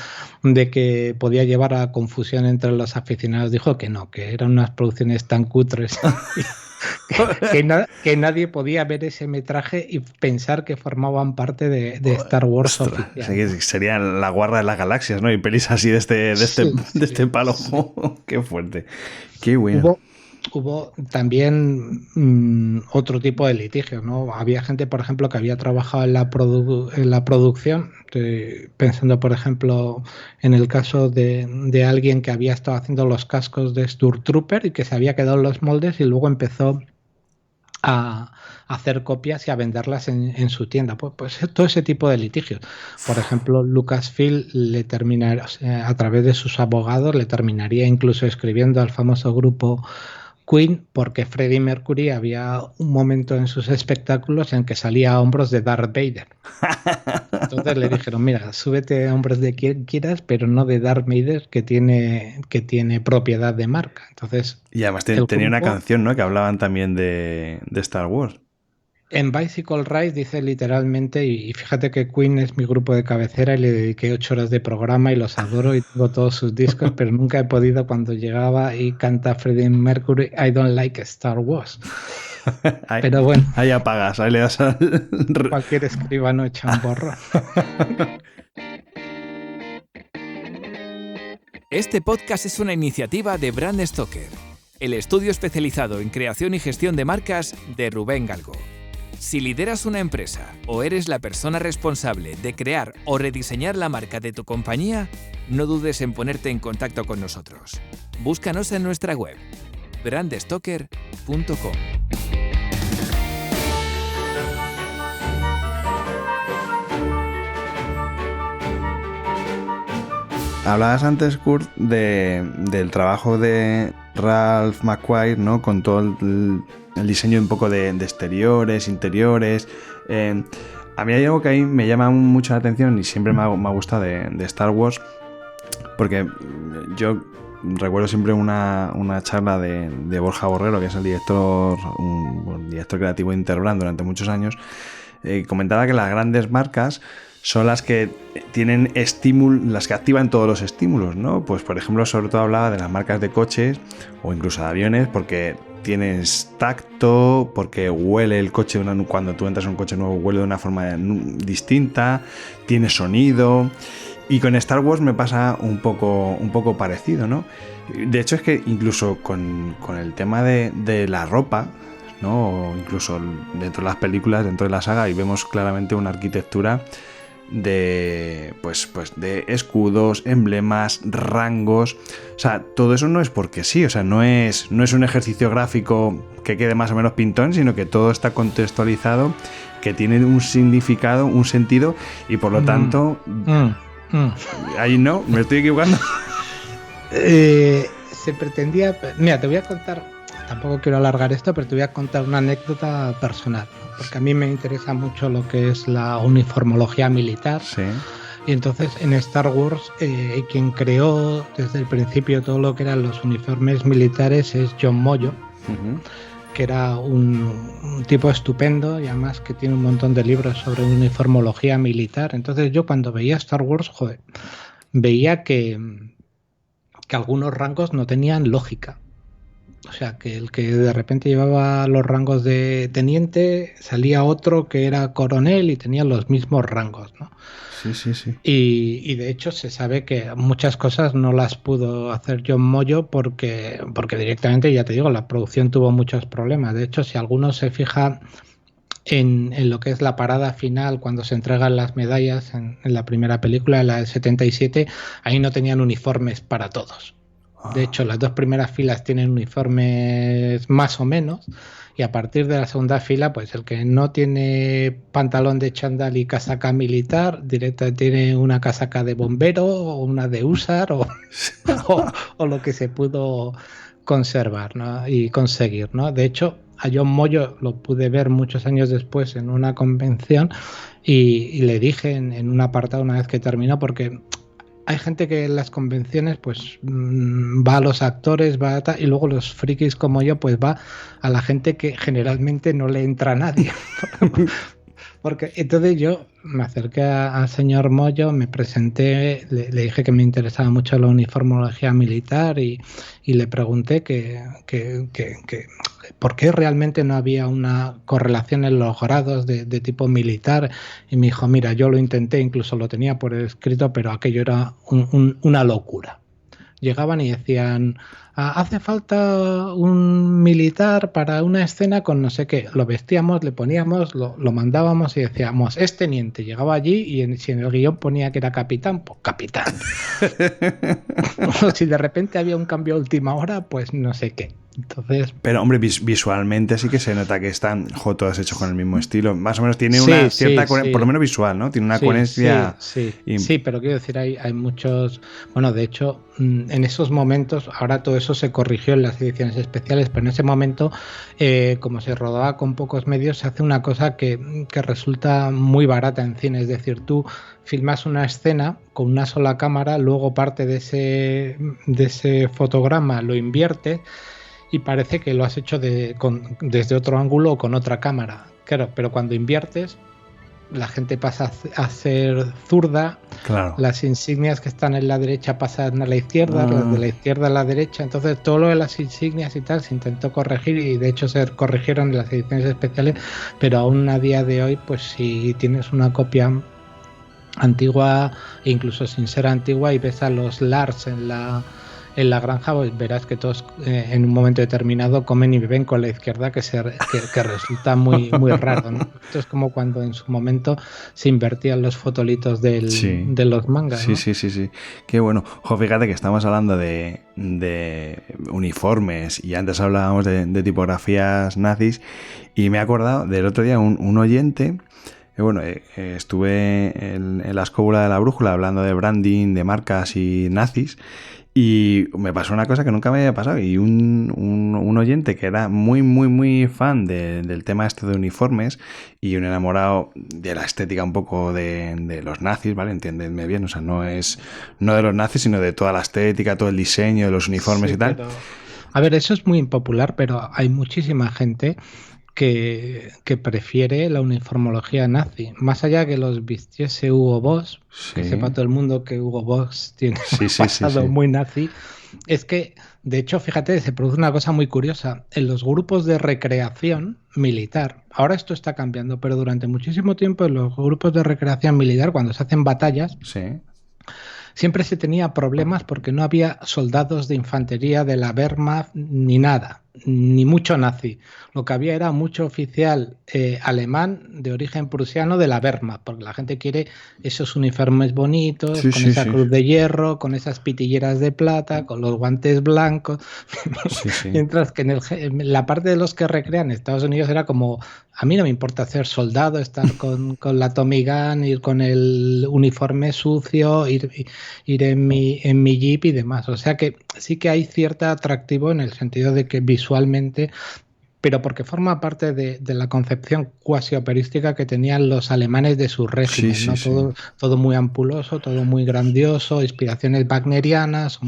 de que podía llevar a confusión entre los aficionados, dijo que no, que eran unas producciones tan cutres que nadie podía ver ese metraje y pensar que formaban parte de Star Wars oficial. Sería la guarra de las galaxias, ¿no? Y pelis así de este palo. Qué fuerte. Qué bueno. Hubo también otro tipo de litigios, ¿no? Había gente, por ejemplo, que había trabajado en la producción, pensando, por ejemplo, en el caso de alguien que había estado haciendo los cascos de Stormtrooper y que se había quedado en los moldes y luego empezó a hacer copias y a venderlas en su tienda. Pues todo ese tipo de litigios. Por ejemplo, Lucasfilm a través de sus abogados le terminaría incluso escribiendo al famoso grupo Queen, porque Freddie Mercury había un momento en sus espectáculos en que salía a hombros de Darth Vader. Entonces le dijeron, mira, súbete a hombros de quien quieras, pero no de Darth Vader, que tiene propiedad de marca. Entonces, y además tenía una canción, ¿no?, que hablaban también de Star Wars. En Bicycle Race dice literalmente, y fíjate que Queen es mi grupo de cabecera y le dediqué 8 horas de programa y los adoro y tengo todos sus discos, pero nunca he podido cuando llegaba y canta Freddie Mercury, I don't like Star Wars. Pero bueno. Ahí apagas, ahí le das al... Cualquier escribano echa un borro. Este podcast es una iniciativa de Brand Stoker, el estudio especializado en creación y gestión de marcas de Rubén Galgo. Si lideras una empresa o eres la persona responsable de crear o rediseñar la marca de tu compañía, no dudes en ponerte en contacto con nosotros. Búscanos en nuestra web, brandstoker.com. Hablabas antes, Kurt, del trabajo de Ralph McQuarrie, ¿no?, con todo el diseño un poco de exteriores, interiores. A mí hay algo que ahí me llama mucho la atención y siempre me ha gustado de Star Wars, porque yo recuerdo siempre una charla de Borja Borrero, que es el director creativo de Interbrand durante muchos años. Comentaba que las grandes marcas son las que tienen las que activan todos los estímulos, ¿no? Pues por ejemplo, sobre todo hablaba de las marcas de coches o incluso de aviones, porque tienes tacto, porque huele el coche cuando tú entras en un coche nuevo, huele de una forma distinta, tiene sonido. Y con Star Wars me pasa un poco parecido, ¿no? De hecho, es que incluso con el tema de la ropa, ¿no?, o incluso dentro de las películas, dentro de la saga, y vemos claramente una arquitectura de escudos, emblemas, rangos. O sea, todo eso no es porque sí, o sea, no es un ejercicio gráfico que quede más o menos pintón, sino que todo está contextualizado, que tiene un significado, un sentido, y por lo tanto ahí no, me estoy equivocando. Se pretendía, mira, te voy a contar tampoco quiero alargar esto, pero te voy a contar una anécdota personal, ¿no? Porque a mí me interesa mucho lo que es la uniformología militar. Sí. Y entonces en Star Wars quien creó desde el principio todo lo que eran los uniformes militares es John Moyo, que era un tipo estupendo y además que tiene un montón de libros sobre uniformología militar. Entonces yo cuando veía Star Wars, veía que algunos rangos no tenían lógica. O sea, que el que de repente llevaba los rangos de teniente, salía otro que era coronel y tenía los mismos rangos, ¿no? Sí. Y de hecho se sabe que muchas cosas no las pudo hacer John Moyo porque directamente, ya te digo, la producción tuvo muchos problemas. De hecho, si alguno se fija en lo que es la parada final, cuando se entregan las medallas en la primera película, la del 77, ahí no tenían uniformes para todos. De hecho, las dos primeras filas tienen uniformes más o menos, y a partir de la segunda fila, pues el que no tiene pantalón de chándal y casaca militar, directamente tiene una casaca de bombero o una de húsar o lo que se pudo conservar, ¿no? Y conseguir, ¿no? De hecho, a John Moyo lo pude ver muchos años después en una convención y le dije en un apartado una vez que terminó, porque hay gente que en las convenciones pues va a los actores, y luego los frikis como yo pues va a la gente que generalmente no le entra a nadie. Porque entonces yo me acerqué al señor Moyo, me presenté, le dije que me interesaba mucho la uniformología militar y le pregunté que por qué realmente no había una correlación en los grados de tipo militar, y me dijo, mira, yo lo intenté, incluso lo tenía por escrito, pero aquello era una locura. Llegaban y decían, hace falta un militar para una escena con no sé qué. Lo vestíamos, le poníamos, lo mandábamos y decíamos, es teniente. Llegaba allí y si en el guión ponía que era capitán, pues capitán. O si de repente había un cambio a última hora, pues no sé qué. Entonces, pero hombre, visualmente sí que se nota que están todos hechos con el mismo estilo. Más o menos tiene una cierta coherencia, por lo menos visual, ¿no? Tiene una coherencia. Sí, pero quiero decir, hay muchos. Bueno, de hecho, en esos momentos, ahora todo eso se corrigió en las ediciones especiales, pero en ese momento, como se rodaba con pocos medios, se hace una cosa que resulta muy barata en cine. Es decir, tú filmas una escena con una sola cámara, luego parte de ese fotograma lo inviertes y parece que lo has hecho desde otro ángulo o con otra cámara. Claro, pero cuando inviertes, la gente pasa a ser zurda, claro. Las insignias que están en la derecha pasan a la izquierda, las de la izquierda a la derecha. Entonces todo lo de las insignias y tal se intentó corregir y de hecho se corrigieron en las ediciones especiales, pero aún a día de hoy, pues si tienes una copia antigua, incluso sin ser antigua, y ves a los Lars en la granja, pues verás que todos en un momento determinado comen y beben con la izquierda, que resulta muy, muy raro, ¿no? Esto es como cuando en su momento se invertían los fotolitos de los mangas, ¿no? Sí. Qué bueno. Fíjate que estamos hablando de uniformes y antes hablábamos de tipografías nazis, y me he acordado del otro día un oyente. Bueno, estuve en la escóbula de la brújula hablando de branding, de marcas y nazis, y me pasó una cosa que nunca me había pasado, y un oyente que era muy, muy, muy fan del tema este de uniformes y un enamorado de la estética un poco de los nazis, ¿vale? Entiéndeme bien, o sea, no de los nazis, sino de toda la estética, todo el diseño de los uniformes y tal. Pero, a ver, eso es muy impopular, pero hay muchísima gente que prefiere la uniformología nazi, más allá que los vistiese Hugo Boss, que sepa todo el mundo que Hugo Boss tiene un pasado muy nazi. Es que, de hecho, fíjate, se produce una cosa muy curiosa. En los grupos de recreación militar, ahora esto está cambiando, pero durante muchísimo tiempo en los grupos de recreación militar, cuando se hacen batallas, siempre se tenía problemas porque no había soldados de infantería de la Wehrmacht ni nada, ni mucho nazi. Lo que había era mucho oficial alemán de origen prusiano de la Wehrmacht, porque la gente quiere esos uniformes bonitos, con esa cruz de hierro, con esas pitilleras de plata, con los guantes blancos. Mientras que en la parte de los que recrean Estados Unidos era como, a mí no me importa ser soldado, estar con la Tommy Gun, ir con el uniforme sucio, ir en mi jeep y demás. O sea que sí que hay cierto atractivo en el sentido de que visualmente visualmente, pero porque forma parte de la concepción cuasi operística que tenían los alemanes de su régimen, Sí, ¿no? sí, Todo, sí. todo muy ampuloso, todo muy grandioso, inspiraciones wagnerianas,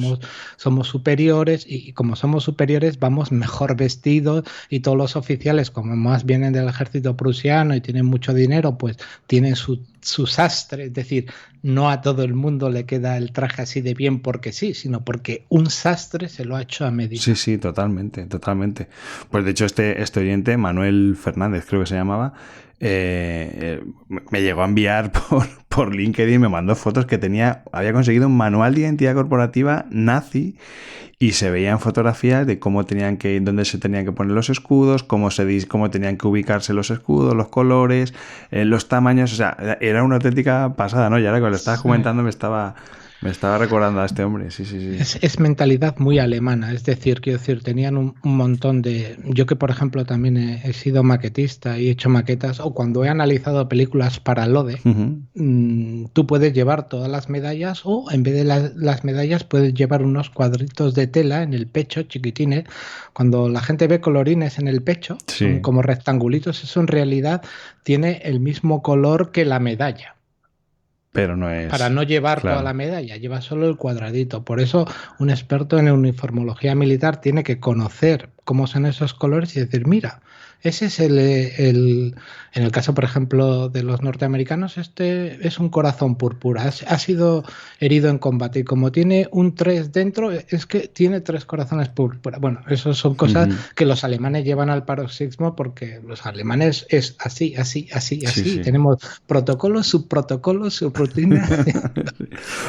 somos superiores y como somos superiores vamos mejor vestidos y todos los oficiales, como más vienen del ejército prusiano y tienen mucho dinero, pues tienen su sastre, es decir, no a todo el mundo le queda el traje así de bien porque sí, sino porque un sastre se lo ha hecho a medida. Sí, sí, totalmente, totalmente. Pues de hecho este oyente, Manuel Fernández creo que se llamaba, me llegó a enviar por LinkedIn, me mandó fotos que había conseguido un manual de identidad corporativa nazi y se veían fotografías de cómo dónde se tenían que poner los escudos, cómo tenían que ubicarse los escudos, los colores, los tamaños, o sea, era una auténtica pasada, ¿no? Y ahora que lo estabas comentando me estaba recordando a este hombre, sí, sí, sí. Es mentalidad muy alemana, es decir, quiero decir, tenían un montón de... Yo que, por ejemplo, también he sido maquetista y he hecho maquetas, o cuando he analizado películas para Lode, tú puedes llevar todas las medallas o en vez de las medallas puedes llevar unos cuadritos de tela en el pecho, chiquitines. Cuando la gente ve colorines en el pecho, Sí. son como rectangulitos, eso en realidad tiene el mismo color que la medalla. Pero no es... Para no llevar claro. toda la medalla, lleva solo el cuadradito. Por eso un experto en uniformología militar tiene que conocer cómo son esos colores y decir, mira, ese es en el caso, por ejemplo, de los norteamericanos, este es un corazón púrpura, ha sido herido en combate y como tiene un 3 dentro, es que tiene 3 corazones púrpura. Bueno, eso son cosas que los alemanes llevan al paroxismo porque los alemanes es así. Sí. Tenemos protocolos, subrutinas.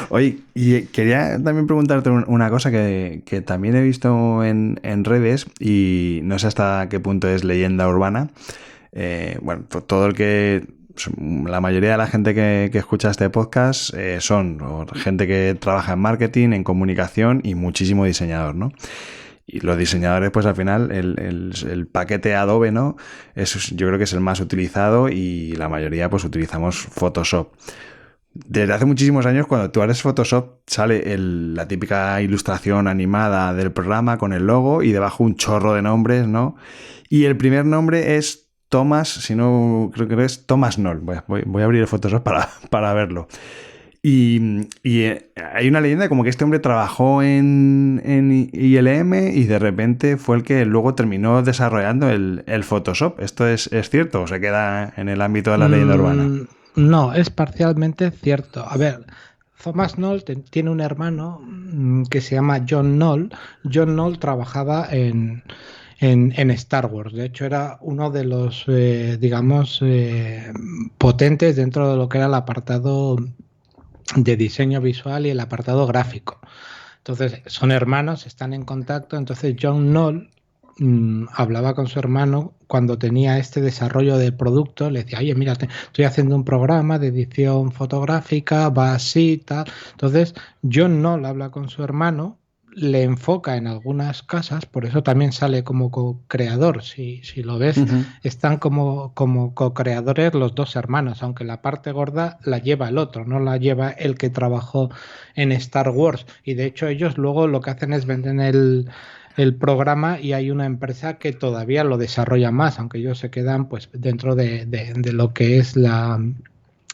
Oye, y quería también preguntarte una cosa que también he visto en redes y no sé hasta qué punto es leyenda urbana. Bueno, todo el que... La mayoría de la gente que escucha este podcast son gente que trabaja en marketing, en comunicación y muchísimo diseñador, ¿no? Y los diseñadores, pues al final, el paquete Adobe, ¿no? Yo creo que es el más utilizado y la mayoría pues utilizamos Photoshop. Desde hace muchísimos años, cuando tú abres Photoshop, sale la típica ilustración animada del programa con el logo y debajo un chorro de nombres, ¿no? Y el primer nombre es Thomas, si no, creo que es Thomas Knoll. Voy a abrir el Photoshop para verlo. Y hay una leyenda como que este hombre trabajó en ILM y de repente fue el que luego terminó desarrollando el Photoshop. ¿Esto es cierto o se queda en el ámbito de la leyenda urbana? No, es parcialmente cierto. A ver, Thomas Knoll tiene un hermano que se llama John Knoll. John Knoll trabajaba en Star Wars. De hecho, era uno de los, potentes dentro de lo que era el apartado de diseño visual y el apartado gráfico. Entonces, son hermanos, están en contacto. Entonces, John Knoll hablaba con su hermano cuando tenía este desarrollo de producto, le decía, oye, mira, estoy haciendo un programa de edición fotográfica, va así, tal. Entonces, John Knoll habla con su hermano, le enfoca en algunas casas, por eso también sale como co-creador, si lo ves, están como co-creadores los dos hermanos, aunque la parte gorda la lleva el otro, no la lleva el que trabajó en Star Wars, y de hecho ellos luego lo que hacen es venden el programa y hay una empresa que todavía lo desarrolla más, aunque ellos se quedan pues dentro de lo que es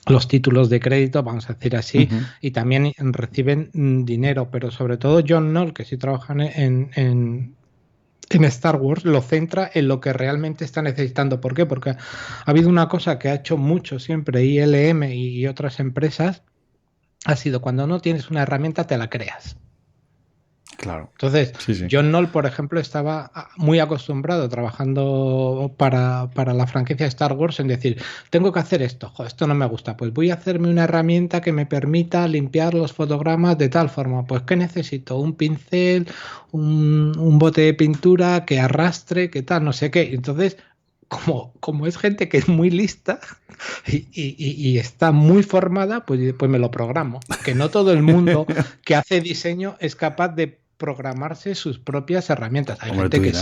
los títulos de crédito, vamos a decir así, y también reciben dinero, pero sobre todo John Knoll, que sí trabaja en Star Wars, lo centra en lo que realmente está necesitando. ¿Por qué? Porque ha habido una cosa que ha hecho mucho siempre ILM y otras empresas, ha sido cuando no tienes una herramienta te la creas. Claro. Entonces, Sí. John Knoll, por ejemplo, estaba muy acostumbrado trabajando para la franquicia Star Wars en decir, tengo que hacer esto, esto no me gusta, pues voy a hacerme una herramienta que me permita limpiar los fotogramas de tal forma, pues ¿qué necesito? Un pincel, un bote de pintura que arrastre, que tal, no sé qué. Entonces, como es gente que es muy lista y está muy formada, pues me lo programo. Que no todo el mundo que hace diseño es capaz de programarse sus propias herramientas. Hay gente que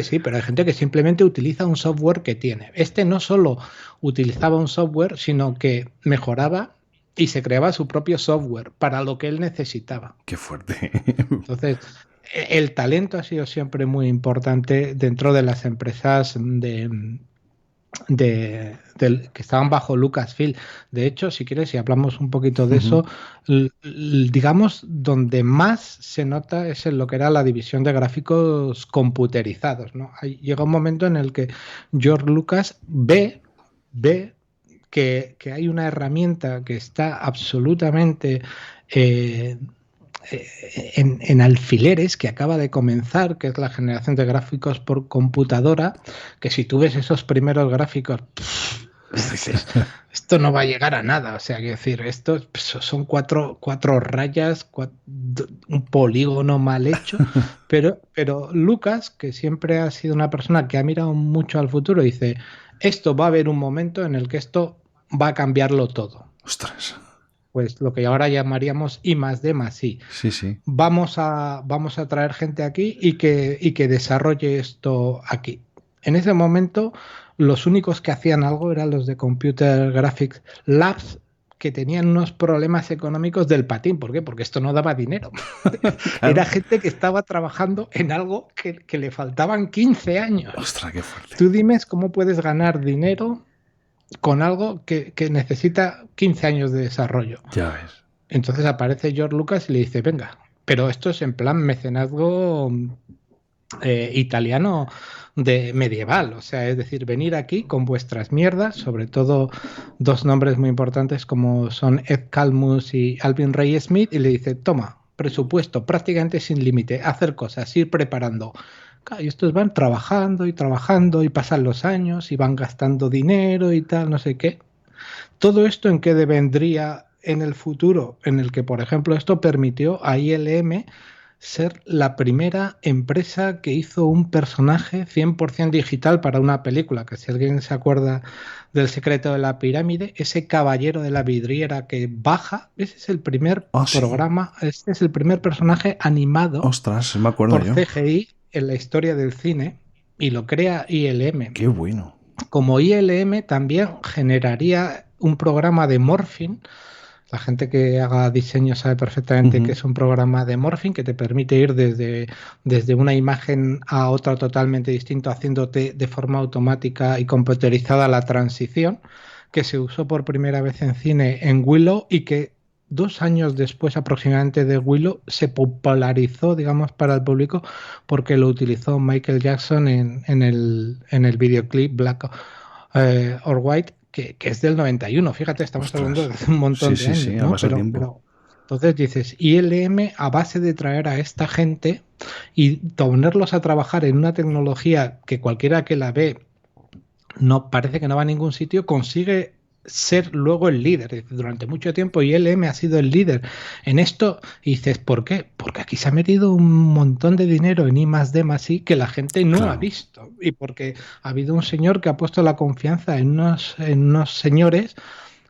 sí, pero hay gente que simplemente utiliza un software que tiene. Este no solo utilizaba un software, sino que mejoraba y se creaba su propio software para lo que él necesitaba. Qué fuerte. Entonces, el talento ha sido siempre muy importante dentro de las empresas que estaban bajo Lucasfilm. De hecho, si quieres, si hablamos un poquito de eso, digamos, donde más se nota es en lo que era la división de gráficos computerizados, ¿no? Llega un momento en el que George Lucas ve que hay una herramienta que está absolutamente en alfileres, que acaba de comenzar, que es la generación de gráficos por computadora, que si tú ves esos primeros gráficos, dices, esto no va a llegar a nada. O sea, quiero decir, esto son cuatro rayas, un polígono mal hecho, pero Lucas, que siempre ha sido una persona que ha mirado mucho al futuro, dice, esto va a haber un momento en el que esto va a cambiarlo todo. Ostras. Pues lo que ahora llamaríamos I+D+I. Sí. Vamos a traer gente aquí y que desarrolle esto aquí. En ese momento, los únicos que hacían algo eran los de Computer Graphics Labs, que tenían unos problemas económicos del patín. ¿Por qué? Porque esto no daba dinero. Claro. Era gente que estaba trabajando en algo que le faltaban 15 años. Ostras, qué fuerte. Tú dime cómo puedes ganar dinero con algo que necesita 15 años de desarrollo. Ya ves. Entonces aparece George Lucas y le dice, venga, pero esto es en plan mecenazgo italiano de medieval, o sea, es decir, venir aquí con vuestras mierdas, sobre todo dos nombres muy importantes como son Ed Calmus y Alvin Ray Smith, y le dice, toma, presupuesto prácticamente sin límite, hacer cosas, ir preparando. Y estos van trabajando y pasan los años y van gastando dinero y tal, no sé qué. Todo esto en qué devendría en el futuro, en el que, por ejemplo, esto permitió a ILM ser la primera empresa que hizo un personaje 100% digital para una película, que si alguien se acuerda del Secreto de la Pirámide, ese caballero de la vidriera que baja, ese es el primer programa, este es el primer personaje animado. Ostras, me acuerdo por CGI en la historia del cine, y lo crea ILM. ¡Qué bueno! Como ILM también generaría un programa de morphing. La gente que haga diseño sabe perfectamente que es un programa de morphing que te permite ir desde una imagen a otra totalmente distinto, haciéndote de forma automática y computerizada la transición, que se usó por primera vez en cine en Willow y que 2 años después aproximadamente de Willow se popularizó, digamos, para el público porque lo utilizó Michael Jackson en el videoclip Black or White, que es del 91. Fíjate, estamos hablando de un montón de años. Sí, ¿no? Pero entonces dices, ILM, a base de traer a esta gente y ponerlos a trabajar en una tecnología que cualquiera que la ve no parece que no va a ningún sitio, consigue ser luego el líder. Durante mucho tiempo ILM ha sido el líder en esto, y dices, ¿por qué? Porque aquí se ha metido un montón de dinero en I+D+I que la gente no ha visto, y porque ha habido un señor que ha puesto la confianza en unos señores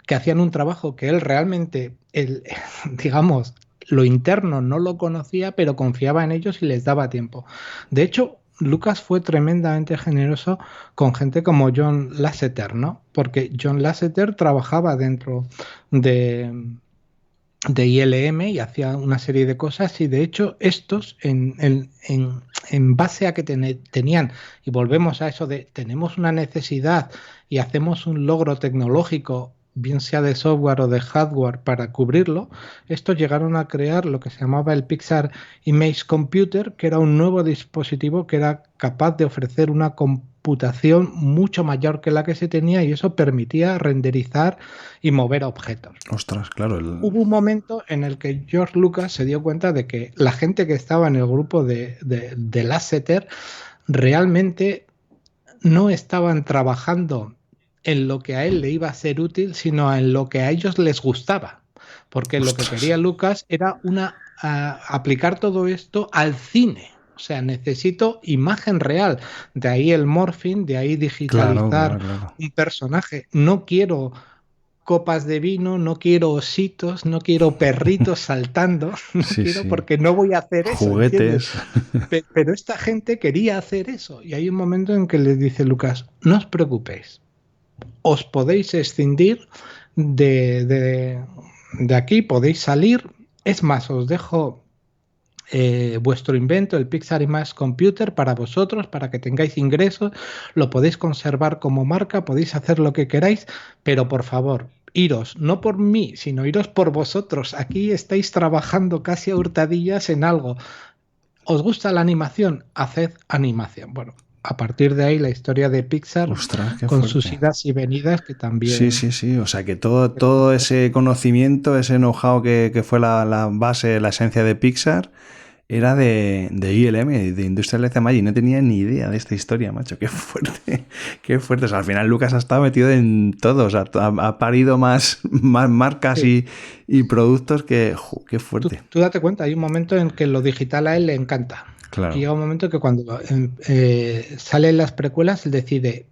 que hacían un trabajo que él realmente, digamos, lo interno no lo conocía, pero confiaba en ellos y les daba tiempo. De hecho, Lucas fue tremendamente generoso con gente como John Lasseter, ¿no? Porque John Lasseter trabajaba dentro de ILM y hacía una serie de cosas, y de hecho estos en base a que tenían, y volvemos a eso de tenemos una necesidad y hacemos un logro tecnológico, bien sea de software o de hardware, para cubrirlo, estos llegaron a crear lo que se llamaba el Pixar Image Computer, que era un nuevo dispositivo que era capaz de ofrecer una computación mucho mayor que la que se tenía, y eso permitía renderizar y mover objetos. Ostras, claro. Hubo un momento en el que George Lucas se dio cuenta de que la gente que estaba en el grupo de Lasseter realmente no estaban trabajando en lo que a él le iba a ser útil, sino en lo que a ellos les gustaba. Porque lo que quería Lucas era aplicar todo esto al cine. O sea, necesito imagen real. De ahí el morphing, de ahí digitalizar un personaje. No quiero copas de vino, no quiero ositos, no quiero perritos saltando, porque no voy a hacer eso. Juguetes. Pero esta gente quería hacer eso. Y hay un momento en que les dice Lucas, no os preocupéis, os podéis escindir de aquí, podéis salir. Es más, os dejo vuestro invento, el Pixar Image Computer, para vosotros, para que tengáis ingresos, lo podéis conservar como marca, podéis hacer lo que queráis, pero por favor, iros, no por mí, sino iros por vosotros. Aquí estáis trabajando casi a hurtadillas en algo. ¿Os gusta la animación? Haced animación. Bueno, a partir de ahí la historia de Pixar, Ostras, qué con fuerte. sus idas y venidas, que también... Sí. O sea que todo ese conocimiento, ese know-how que fue la base, la esencia de Pixar, era de ILM, de Industrial Light and Magic. No tenía ni idea de esta historia, macho. Qué fuerte. Qué fuerte. O sea, al final Lucas ha estado metido en todo. O sea, ha parido más marcas y productos que... qué fuerte. Tú date cuenta, hay un momento en que lo digital a él le encanta. Claro. Y llega un momento que cuando salen las precuelas, él decide,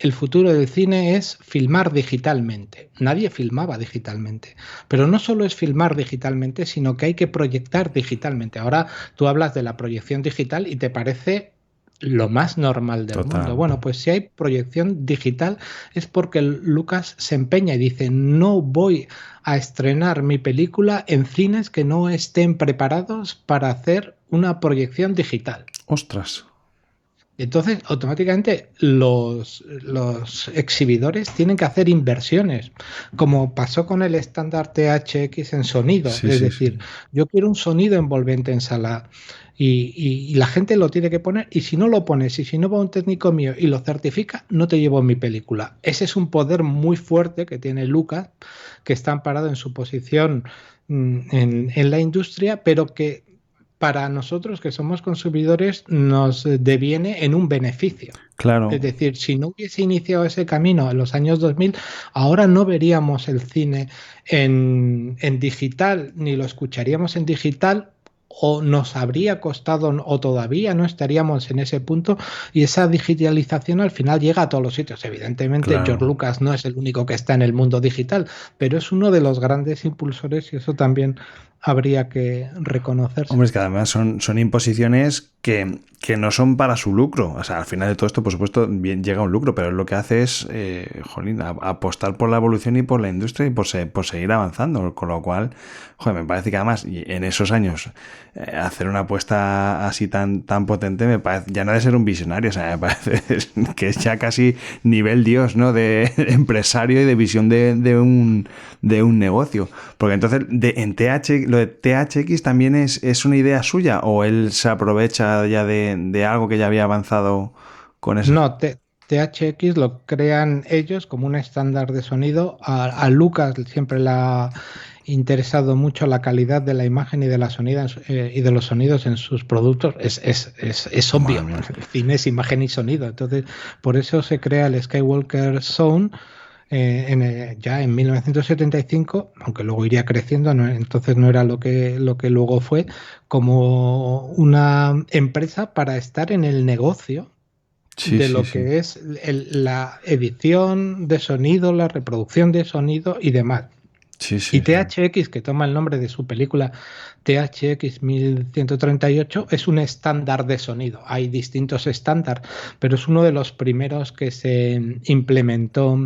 el futuro del cine es filmar digitalmente. Nadie filmaba digitalmente. Pero no solo es filmar digitalmente, sino que hay que proyectar digitalmente. Ahora tú hablas de la proyección digital y te parece lo más normal del mundo. Bueno, pues si hay proyección digital es porque Lucas se empeña y dice, no voy a estrenar mi película en cines que no estén preparados para hacer una proyección digital. Ostras. Entonces, automáticamente los exhibidores tienen que hacer inversiones, como pasó con el estándar THX en sonido. Es decir, yo quiero un sonido envolvente en sala y la gente lo tiene que poner, y si no lo pones y si no va un técnico mío y lo certifica, no te llevo mi película. Ese es un poder muy fuerte que tiene Lucas, que está amparado en su posición en la industria, pero que para nosotros que somos consumidores nos deviene en un beneficio. Claro. Es decir, si no hubiese iniciado ese camino en los años 2000, ahora no veríamos el cine en digital, ni lo escucharíamos en digital, o nos habría costado, o todavía no estaríamos en ese punto, y esa digitalización al final llega a todos los sitios. Evidentemente, claro, George Lucas no es el único que está en el mundo digital, pero es uno de los grandes impulsores, y eso también habría que reconocerse. Hombre, es que además son imposiciones que no son para su lucro. O sea, al final de todo esto, por supuesto, bien llega un lucro, pero lo que hace es, apostar por la evolución y por la industria y por seguir avanzando. Con lo cual, me parece que además, en esos años, hacer una apuesta así tan potente, me parece, ya no de ser un visionario, o sea, me parece que es ya casi nivel Dios, ¿no? De empresario y de visión de un negocio. Porque entonces, lo de THX también es una idea suya, o él se aprovecha ya de algo que ya había avanzado con eso. No, THX lo crean ellos como un estándar de sonido. A Lucas siempre le ha interesado mucho la calidad de la imagen y de la sonida y de los sonidos en sus productos. Es obvio, el cine es imagen y sonido. Entonces, por eso se crea el Skywalker Zone ya en 1975, aunque luego iría creciendo, entonces no era lo que luego fue, como una empresa para estar en el negocio de lo que es la edición de sonido, la reproducción de sonido y demás. Y THX, que toma el nombre de su película THX 1138, es un estándar de sonido. Hay distintos estándares, pero es uno de los primeros que se implementó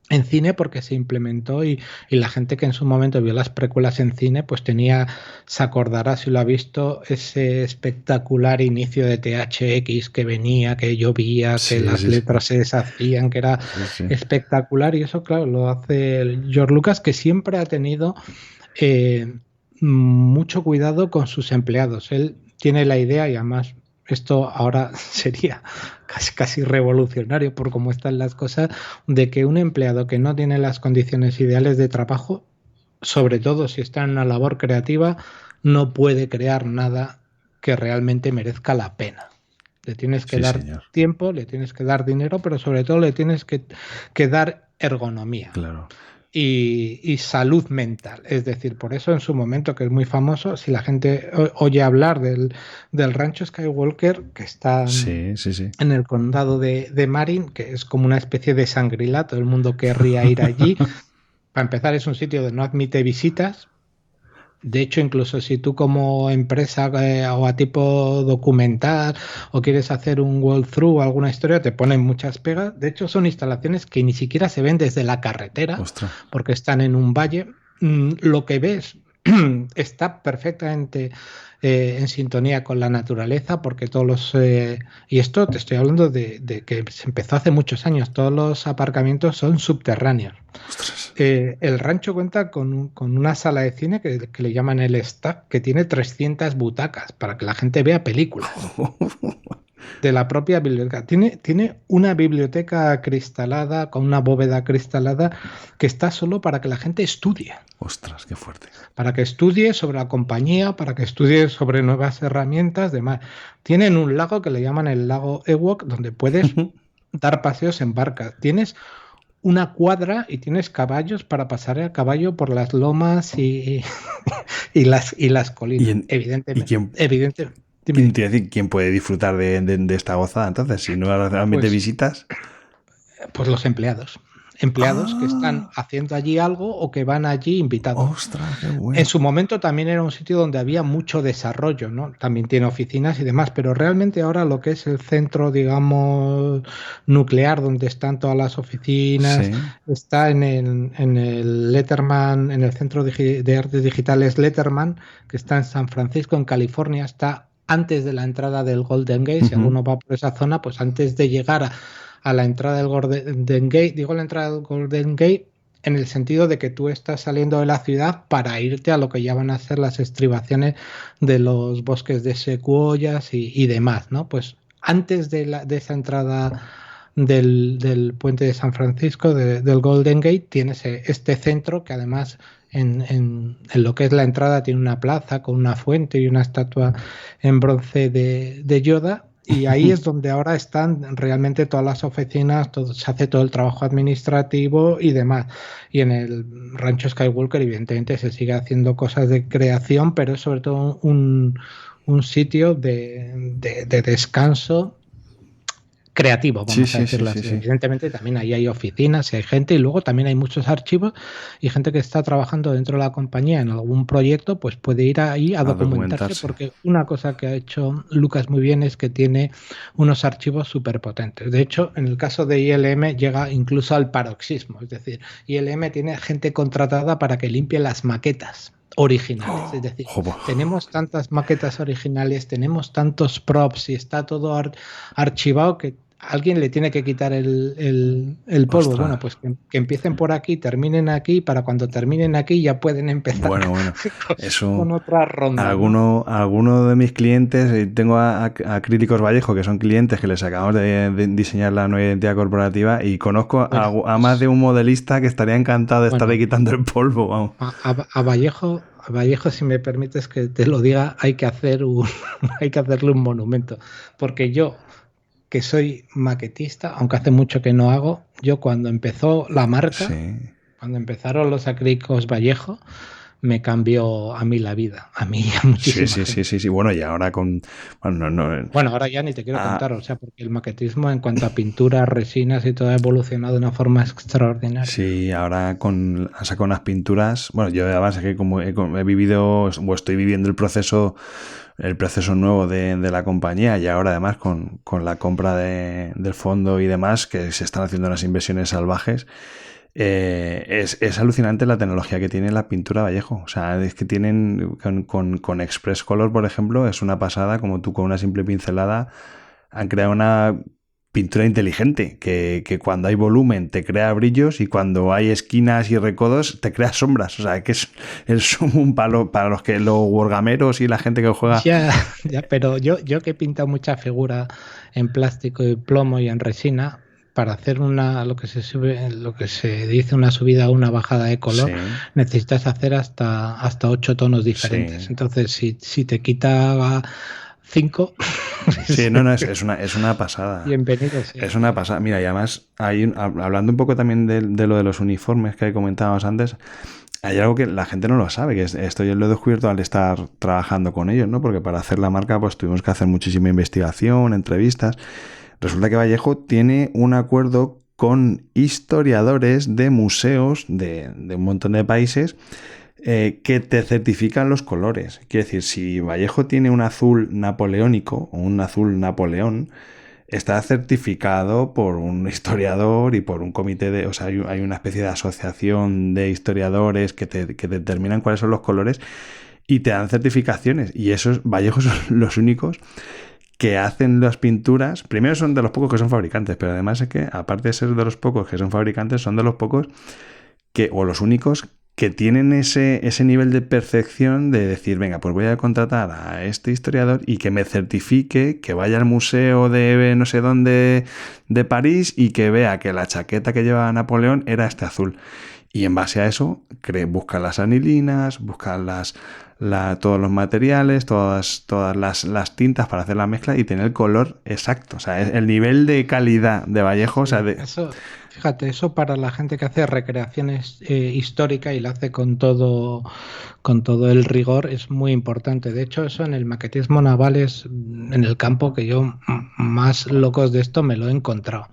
en cine, porque se implementó y la gente que en su momento vio las precuelas en cine, pues se acordará, si lo ha visto, ese espectacular inicio de THX que venía, que llovía, que las letras se deshacían, que era espectacular, y eso, claro, lo hace George Lucas, que siempre ha tenido mucho cuidado con sus empleados. Él tiene la idea, y además esto ahora sería casi revolucionario por cómo están las cosas, de que un empleado que no tiene las condiciones ideales de trabajo, sobre todo si está en una labor creativa, no puede crear nada que realmente merezca la pena. Le tienes que dar tiempo, le tienes que dar dinero, pero sobre todo le tienes que dar ergonomía. Claro. Y salud mental. Es decir, por eso en su momento, que es muy famoso, si la gente oye hablar del rancho Skywalker, que está en el condado de Marin, que es como una especie de Shangri-La, todo el mundo querría ir allí. Para empezar, es un sitio donde no admite visitas. De hecho, incluso si tú como empresa o a tipo documental o quieres hacer un walkthrough o alguna historia, te ponen muchas pegas. De hecho, son instalaciones que ni siquiera se ven desde la carretera. Ostras. Porque están en un valle. Lo que ves está perfectamente en sintonía con la naturaleza, porque todos los... y esto te estoy hablando de que se empezó hace muchos años, todos los aparcamientos son subterráneos. El rancho cuenta con una sala de cine que le llaman el Stack, que tiene 300 butacas para que la gente vea películas. De la propia biblioteca. Tiene una biblioteca acristalada, con una bóveda acristalada, que está solo para que la gente estudie. Ostras, qué fuerte. Para que estudie sobre la compañía, para que estudie sobre nuevas herramientas, demás. Tienen un lago que le llaman el lago Ewok, donde puedes dar paseos en barcas. Tienes una cuadra y tienes caballos para pasar a caballo por las lomas y las colinas. Evidentemente. ¿Quién puede disfrutar de esta gozada entonces? Si no realmente visitas. Pues los empleados. Empleados que están haciendo allí algo o que van allí invitados. ¡Ostras, qué bueno! En su momento también era un sitio donde había mucho desarrollo, ¿no? También tiene oficinas y demás, pero realmente ahora lo que es el centro, digamos, nuclear, donde están todas las oficinas, está en el Letterman, en el Centro de Artes Digitales Letterman, que está en San Francisco, en California, está antes de la entrada del Golden Gate. Si alguno va por esa zona, pues antes de llegar a la entrada del Golden Gate, digo la entrada del Golden Gate en el sentido de que tú estás saliendo de la ciudad para irte a lo que ya van a ser las estribaciones de los bosques de secuoyas y demás, ¿no? Pues antes de esa entrada del puente de San Francisco, del Golden Gate, tienes este centro que además en lo que es la entrada tiene una plaza con una fuente y una estatua en bronce de Yoda, y ahí es donde ahora están realmente todas las oficinas, se hace todo el trabajo administrativo y demás. Y en el Rancho Skywalker evidentemente se sigue haciendo cosas de creación, pero es sobre todo un sitio de descanso creativo, vamos a decirlo así. Evidentemente también ahí hay oficinas y hay gente, y luego también hay muchos archivos y gente que está trabajando dentro de la compañía en algún proyecto, pues puede ir ahí a documentarse, porque una cosa que ha hecho Lucas muy bien es que tiene unos archivos súper potentes. De hecho, en el caso de ILM llega incluso al paroxismo, es decir, ILM tiene gente contratada para que limpie las maquetas originales, es decir, tenemos tantas maquetas originales, tenemos tantos props y está todo archivado que alguien le tiene que quitar el polvo. Ostras. Bueno, pues que empiecen por aquí, terminen aquí, para cuando terminen aquí ya pueden empezar con otra ronda. Alguno de mis clientes, tengo a Críticos Vallejo, que son clientes que les acabamos de diseñar la nueva identidad corporativa, y conozco a más de un modelista que estaría encantado de estarle quitando el polvo. Vamos. A Vallejo, si me permites que te lo diga, hay que hacerle un monumento, porque yo, que soy maquetista, aunque hace mucho que no hago, yo cuando empezó la marca, cuando empezaron los acrílicos Vallejo, me cambió a mí la vida, a mí y a muchísima gente. Sí. Bueno, y ahora con... Bueno, ahora ya ni te quiero contar, o sea, porque el maquetismo en cuanto a pinturas, resinas y todo ha evolucionado de una forma extraordinaria. Sí, ahora han sacado unas pinturas... Bueno, yo además es que como he vivido, o estoy viviendo el proceso nuevo de la compañía, y ahora además con la compra del fondo y demás, que se están haciendo unas inversiones salvajes. Es alucinante la tecnología que tiene la pintura Vallejo. O sea, es que tienen con Express Color, por ejemplo, es una pasada, como tú con una simple pincelada han creado una pintura inteligente que cuando hay volumen te crea brillos, y cuando hay esquinas y recodos te crea sombras. O sea, que es el sumum para los wargameros y la gente que juega. Ya, pero yo que he pintado mucha figura en plástico y plomo y en resina, para hacer lo que se dice una subida o una bajada de color, necesitas hacer hasta 8 tonos diferentes. Entonces, si te quita 5... Sí, no, es una pasada. Bienvenido, sí. Es una pasada. Mira, y además, hablando un poco también de lo de los uniformes que comentábamos antes, hay algo que la gente no lo sabe, que esto yo lo he descubierto al estar trabajando con ellos, ¿no? Porque para hacer la marca pues tuvimos que hacer muchísima investigación, entrevistas. Resulta que Vallejo tiene un acuerdo con historiadores de museos de un montón de países que te certifican los colores. Quiere decir, si Vallejo tiene un azul napoleónico o un azul Napoleón, está certificado por un historiador y por un comité de... O sea, hay una especie de asociación de historiadores que determinan cuáles son los colores y te dan certificaciones. Y esos Vallejo son los únicos que hacen las pinturas. Primero son de los pocos que son fabricantes, pero además es que, aparte de ser de los pocos que son fabricantes, son de los pocos que, o los únicos que tienen ese nivel de perfección de decir, venga, pues voy a contratar a este historiador y que me certifique, que vaya al museo de no sé dónde de París y que vea que la chaqueta que llevaba Napoleón era este azul. Y en base a eso, buscan las anilinas, buscan todos los materiales, todas las tintas para hacer la mezcla y tener el color exacto. O sea, el nivel de calidad de Vallejo... Sí, o sea, eso, fíjate, eso para la gente que hace recreaciones históricas y la hace con todo el rigor es muy importante. De hecho, eso en el maquetismo naval es en el campo que yo más locos de esto me lo he encontrado.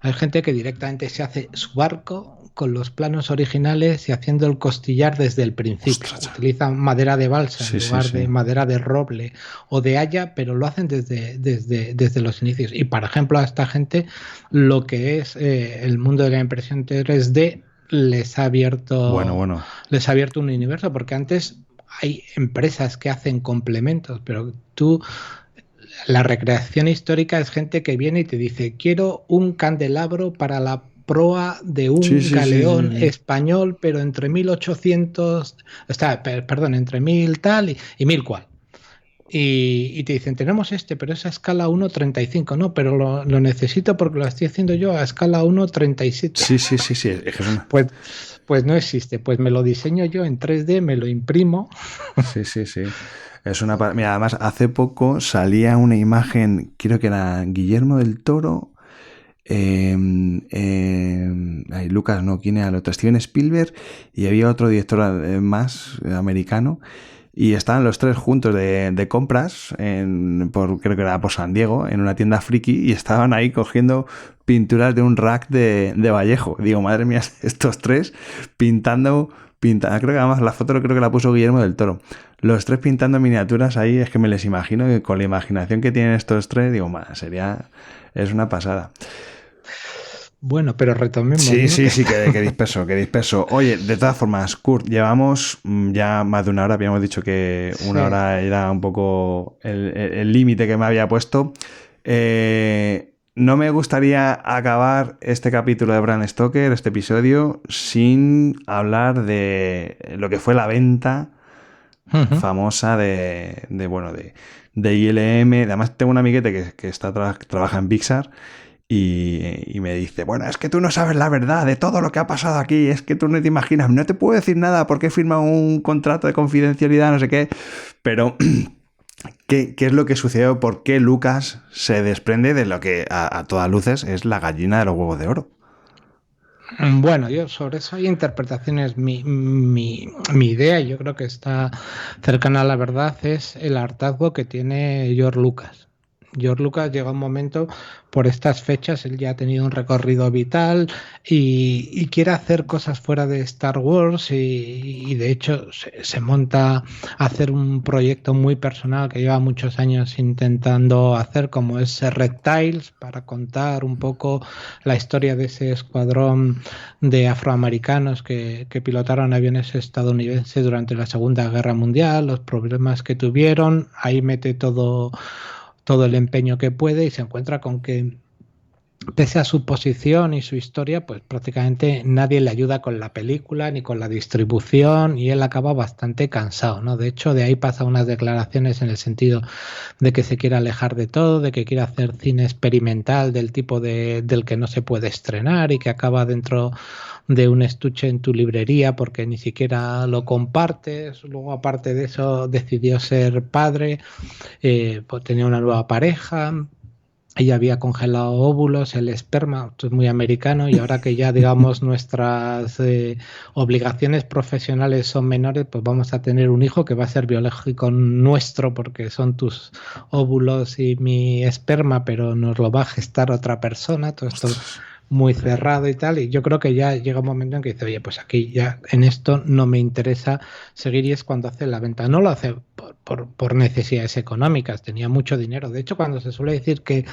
Hay gente que directamente se hace su barco con los planos originales y haciendo el costillar desde el principio. Utilizan madera de balsa en lugar de madera de roble o de haya, pero lo hacen desde los inicios. Y, por ejemplo, a esta gente lo que es el mundo de la impresión 3D les ha abierto un universo, porque antes hay empresas que hacen complementos, pero la recreación histórica es gente que viene y te dice, quiero un candelabro para la proa de un galeón español, pero entre 1800, entre 1000 tal y 1000 cual. Y te dicen, tenemos pero es a escala 1.35, no, pero lo necesito porque lo estoy haciendo yo a escala 1.37. Sí. Es que pues no existe, pues me lo diseño yo en 3D, me lo imprimo. Sí. Es mira, además, hace poco salía una imagen, creo que era Guillermo del Toro, Lucas, no, ¿quién era el otro? Steven Spielberg, y había otro director más americano, y estaban los tres juntos de compras, creo que era por San Diego, en una tienda friki, y estaban ahí cogiendo pinturas de un rack de Vallejo. Digo, madre mía, estos tres pintando, creo que además la foto creo que la puso Guillermo del Toro. Los tres pintando miniaturas ahí, es que me les imagino que con la imaginación que tienen estos tres, digo, es una pasada. Bueno, pero retomemos. Sí, que disperso. Oye, de todas formas, Kurt, llevamos ya más de una hora, habíamos dicho que una hora era un poco el límite que me había puesto. No me gustaría acabar este capítulo de Bram Stoker, este episodio, sin hablar de lo que fue la venta famosa de ILM. Además, tengo un amiguete que trabaja en Pixar y me dice, bueno, es que tú no sabes la verdad de todo lo que ha pasado aquí, es que tú no te imaginas, no te puedo decir nada porque he firmado un contrato de confidencialidad, no sé qué, pero... ¿Qué es lo que sucedió? ¿Por qué Lucas se desprende de lo que a todas luces es la gallina de los huevos de oro? Bueno, yo sobre eso hay interpretaciones. Mi idea, y yo creo que está cercana a la verdad, es el hartazgo que tiene George Lucas. George Lucas llega un momento, por estas fechas, él ya ha tenido un recorrido vital y quiere hacer cosas fuera de Star Wars y de hecho se monta a hacer un proyecto muy personal que lleva muchos años intentando hacer, como es Reptiles, para contar un poco la historia de ese escuadrón de afroamericanos que pilotaron aviones estadounidenses durante la Segunda Guerra Mundial, los problemas que tuvieron. Ahí mete todo el empeño que puede y se encuentra con que, pese a su posición y su historia, pues prácticamente nadie le ayuda con la película ni con la distribución y él acaba bastante cansado, ¿no? De hecho, de ahí pasa unas declaraciones en el sentido de que se quiere alejar de todo, de que quiere hacer cine experimental del tipo del que no se puede estrenar y que acaba dentro de un estuche en tu librería porque ni siquiera lo compartes. Luego, aparte de eso, decidió ser padre, pues tenía una nueva pareja. Ella había congelado óvulos, el esperma, esto es muy americano, y ahora que ya, digamos, nuestras obligaciones profesionales son menores, pues vamos a tener un hijo que va a ser biológico nuestro porque son tus óvulos y mi esperma, pero nos lo va a gestar otra persona. Todo esto muy cerrado y tal, y yo creo que ya llega un momento en que dice, oye, pues aquí ya en esto no me interesa seguir, y es cuando hace la venta. No lo hace por necesidades económicas, tenía mucho dinero. De hecho, cuando se suele decir que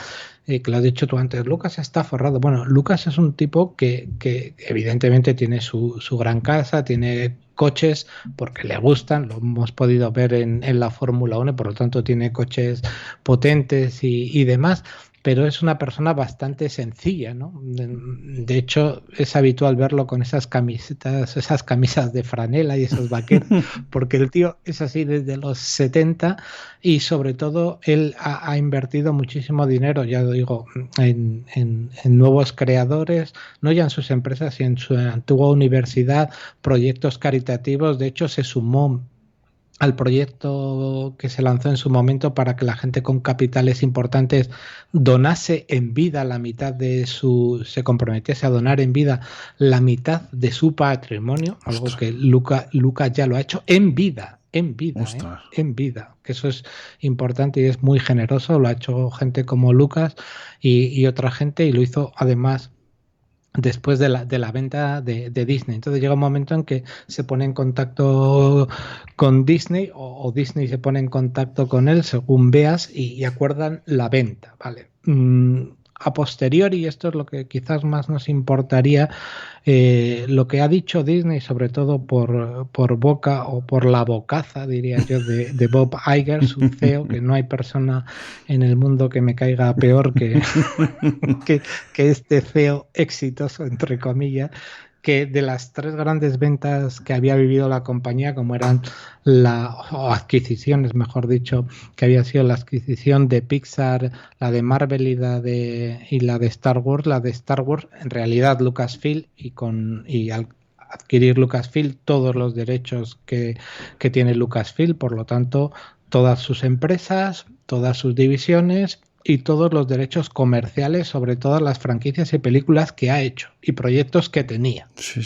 que lo has dicho tú antes, Lucas está forrado. Bueno, Lucas es un tipo que evidentemente tiene su gran casa, tiene coches porque le gustan, lo hemos podido ver en la Fórmula 1, por lo tanto tiene coches potentes y demás, pero es una persona bastante sencilla, ¿no? De hecho, es habitual verlo con esas camisetas, esas camisas de franela y esos vaqueros, porque el tío es así desde los 70 y sobre todo él ha invertido muchísimo dinero, ya lo digo, en nuevos creadores, no ya en sus empresas, sino en su antigua universidad, proyectos caritativos. De hecho, se sumó al proyecto que se lanzó en su momento para que la gente con capitales importantes donase en vida la mitad de se comprometiese a donar en vida la mitad de su patrimonio, algo que Lucas ya lo ha hecho en vida, en vida, que eso es importante y es muy generoso, lo ha hecho gente como Lucas y otra gente, y lo hizo además después de la venta de Disney. Entonces llega un momento en que se pone en contacto con Disney o Disney se pone en contacto con él, según veas, y acuerdan la venta, ¿vale? A posteriori, esto es lo que quizás más nos importaría, lo que ha dicho Disney, sobre todo por boca o por la bocaza, diría yo, de Bob Iger, su CEO, que no hay persona en el mundo que me caiga peor que este CEO exitoso, entre comillas, que de las 3 grandes ventas que había vivido la compañía, como eran o adquisiciones, mejor dicho, que había sido la adquisición de Pixar, la de Marvel y la de Star Wars. La de Star Wars, en realidad Lucasfilm, y al adquirir Lucasfilm todos los derechos que tiene Lucasfilm, por lo tanto todas sus empresas, todas sus divisiones y todos los derechos comerciales sobre todas las franquicias y películas que ha hecho y proyectos que tenía. Sí.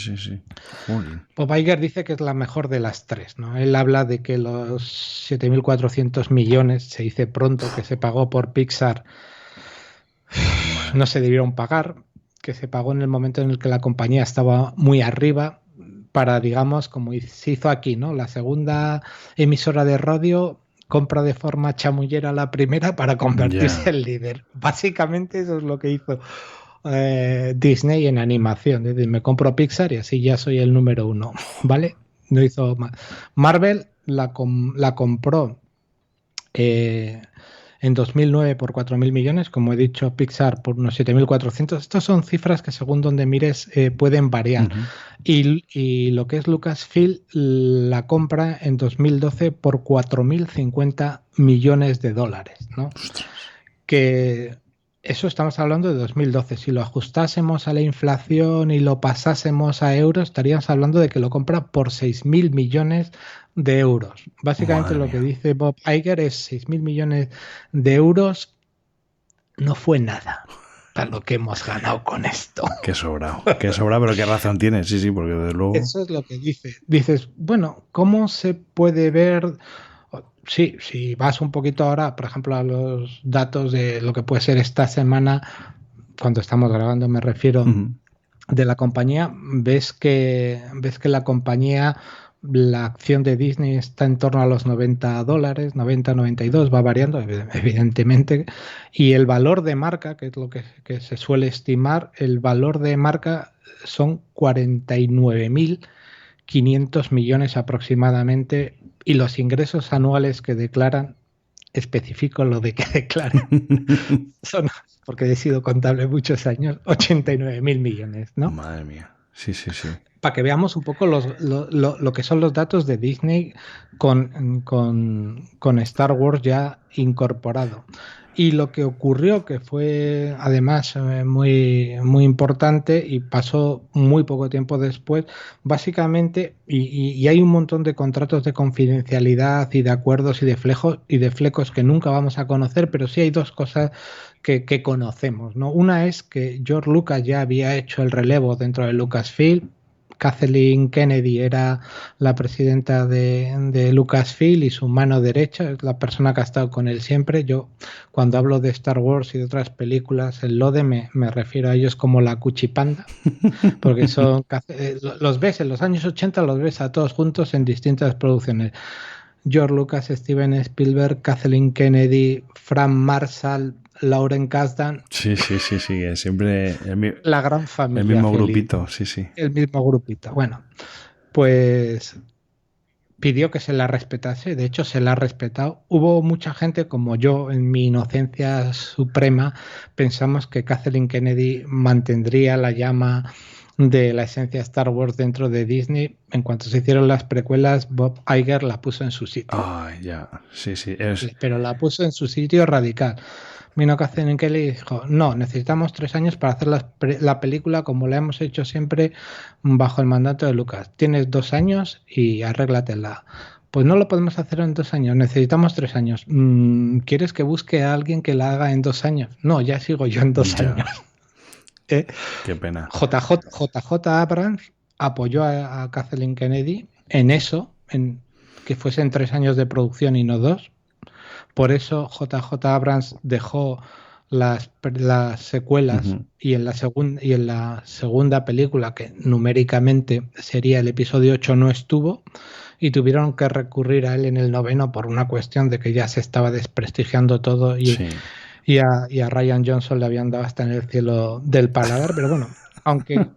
Jolín. Bob Iger dice que es la mejor de las 3, ¿no? Él habla de que los 7.400 millones, se dice pronto, que se pagó por Pixar no se debieron pagar, que se pagó en el momento en el que la compañía estaba muy arriba para, digamos, como se hizo aquí, ¿no? La segunda emisora de radio compra de forma chamullera la primera para convertirse en líder. Básicamente eso es lo que hizo Disney en animación. Es decir, me compro Pixar y así ya soy el número 1, ¿vale? No hizo más. Marvel la compró en 2009 por 4.000 millones, como he dicho, Pixar por unos 7.400. Estas son cifras que según donde mires pueden variar. Uh-huh. Y lo que es Lucasfilm la compra en 2012 por 4.050 millones de dólares, ¿no? Ostras. Que eso estamos hablando de 2012. Si lo ajustásemos a la inflación y lo pasásemos a euros, estaríamos hablando de que lo compra por 6.000 millones de euros. Básicamente lo que dice Bob Iger es 6.000 millones de euros no fue nada para lo que hemos ganado con esto. Qué sobrado, pero qué razón tiene, sí, porque desde luego... Eso es lo que dice. Dices, bueno, ¿cómo se puede ver...? Sí, si vas un poquito ahora, por ejemplo, a los datos de lo que puede ser esta semana, cuando estamos grabando me refiero, de la compañía, ves que la compañía, la acción de Disney está en torno a los $90, 90, 92, va variando evidentemente, y el valor de marca, que es lo que se suele estimar, el valor de marca son 49.500 millones aproximadamente, y los ingresos anuales que declaran, especifico lo de que declaran, son, porque he sido contable muchos años, 89.000 millones, ¿no? Madre mía, sí. Para que veamos un poco lo que son los datos de Disney con Star Wars ya incorporado. Y lo que ocurrió, que fue además muy, muy importante y pasó muy poco tiempo después, básicamente, y hay un montón de contratos de confidencialidad y de acuerdos y de flecos que nunca vamos a conocer, pero sí hay 2 cosas que conocemos, ¿no? Una es que George Lucas ya había hecho el relevo dentro de Lucasfilm. Kathleen Kennedy era la presidenta de Lucasfilm y su mano derecha, es la persona que ha estado con él siempre. Yo, cuando hablo de Star Wars y de otras películas, el LODE, me refiero a ellos como la cuchipanda, porque son los ves en los años 80, los ves a todos juntos en distintas producciones. George Lucas, Steven Spielberg, Kathleen Kennedy, Frank Marshall, Lauren Kasdan. Sí, es siempre la gran familia. El mismo feliz. grupito, sí. El mismo grupito. Bueno, pues pidió que se la respetase, de hecho se la ha respetado. Hubo mucha gente como yo, en mi inocencia suprema, pensamos que Kathleen Kennedy mantendría la llama de la esencia de Star Wars dentro de Disney. En cuanto se hicieron las precuelas, Bob Iger la puso en su sitio. Ya, sí. Pero la puso en su sitio radical. Vino Kathleen Kennedy y dijo, no, necesitamos 3 años para hacer la película como la hemos hecho siempre bajo el mandato de Lucas. Tienes 2 años y arréglatela. Pues no lo podemos hacer en 2 años, necesitamos 3 años. ¿Quieres que busque a alguien que la haga en 2 años? No, ya sigo yo en 2 años. Qué pena. JJ Abrams apoyó a Kathleen Kennedy en eso, en que fuesen 3 años de producción y no 2. Por eso JJ Abrams dejó las secuelas y en la segunda película, que numéricamente sería el episodio 8, no estuvo, y tuvieron que recurrir a él en el 9 por una cuestión de que ya se estaba desprestigiando todo y a Rian Johnson le habían dado hasta en el cielo del paladar. Pero bueno, aunque...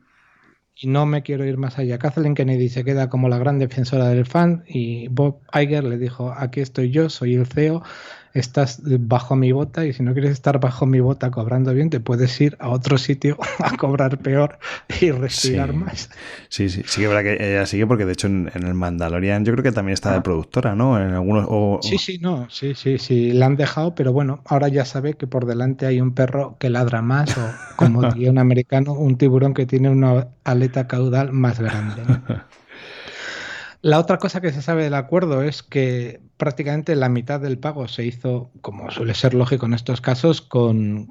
Y no me quiero ir más allá. Kathleen Kennedy se queda como la gran defensora del fan y Bob Iger le dijo, aquí estoy yo, soy el CEO, estás bajo mi bota y si no quieres estar bajo mi bota cobrando bien, te puedes ir a otro sitio a cobrar peor y respirar más. Sí que es verdad que ella sigue porque de hecho en el Mandalorian yo creo que también está de productora, ¿no? En algunos Sí, la han dejado, pero bueno, ahora ya sabe que por delante hay un perro que ladra más o, como diría un americano, un tiburón que tiene una aleta caudal más grande, ¿no? La otra cosa que se sabe del acuerdo es que prácticamente la mitad del pago se hizo, como suele ser lógico en estos casos, con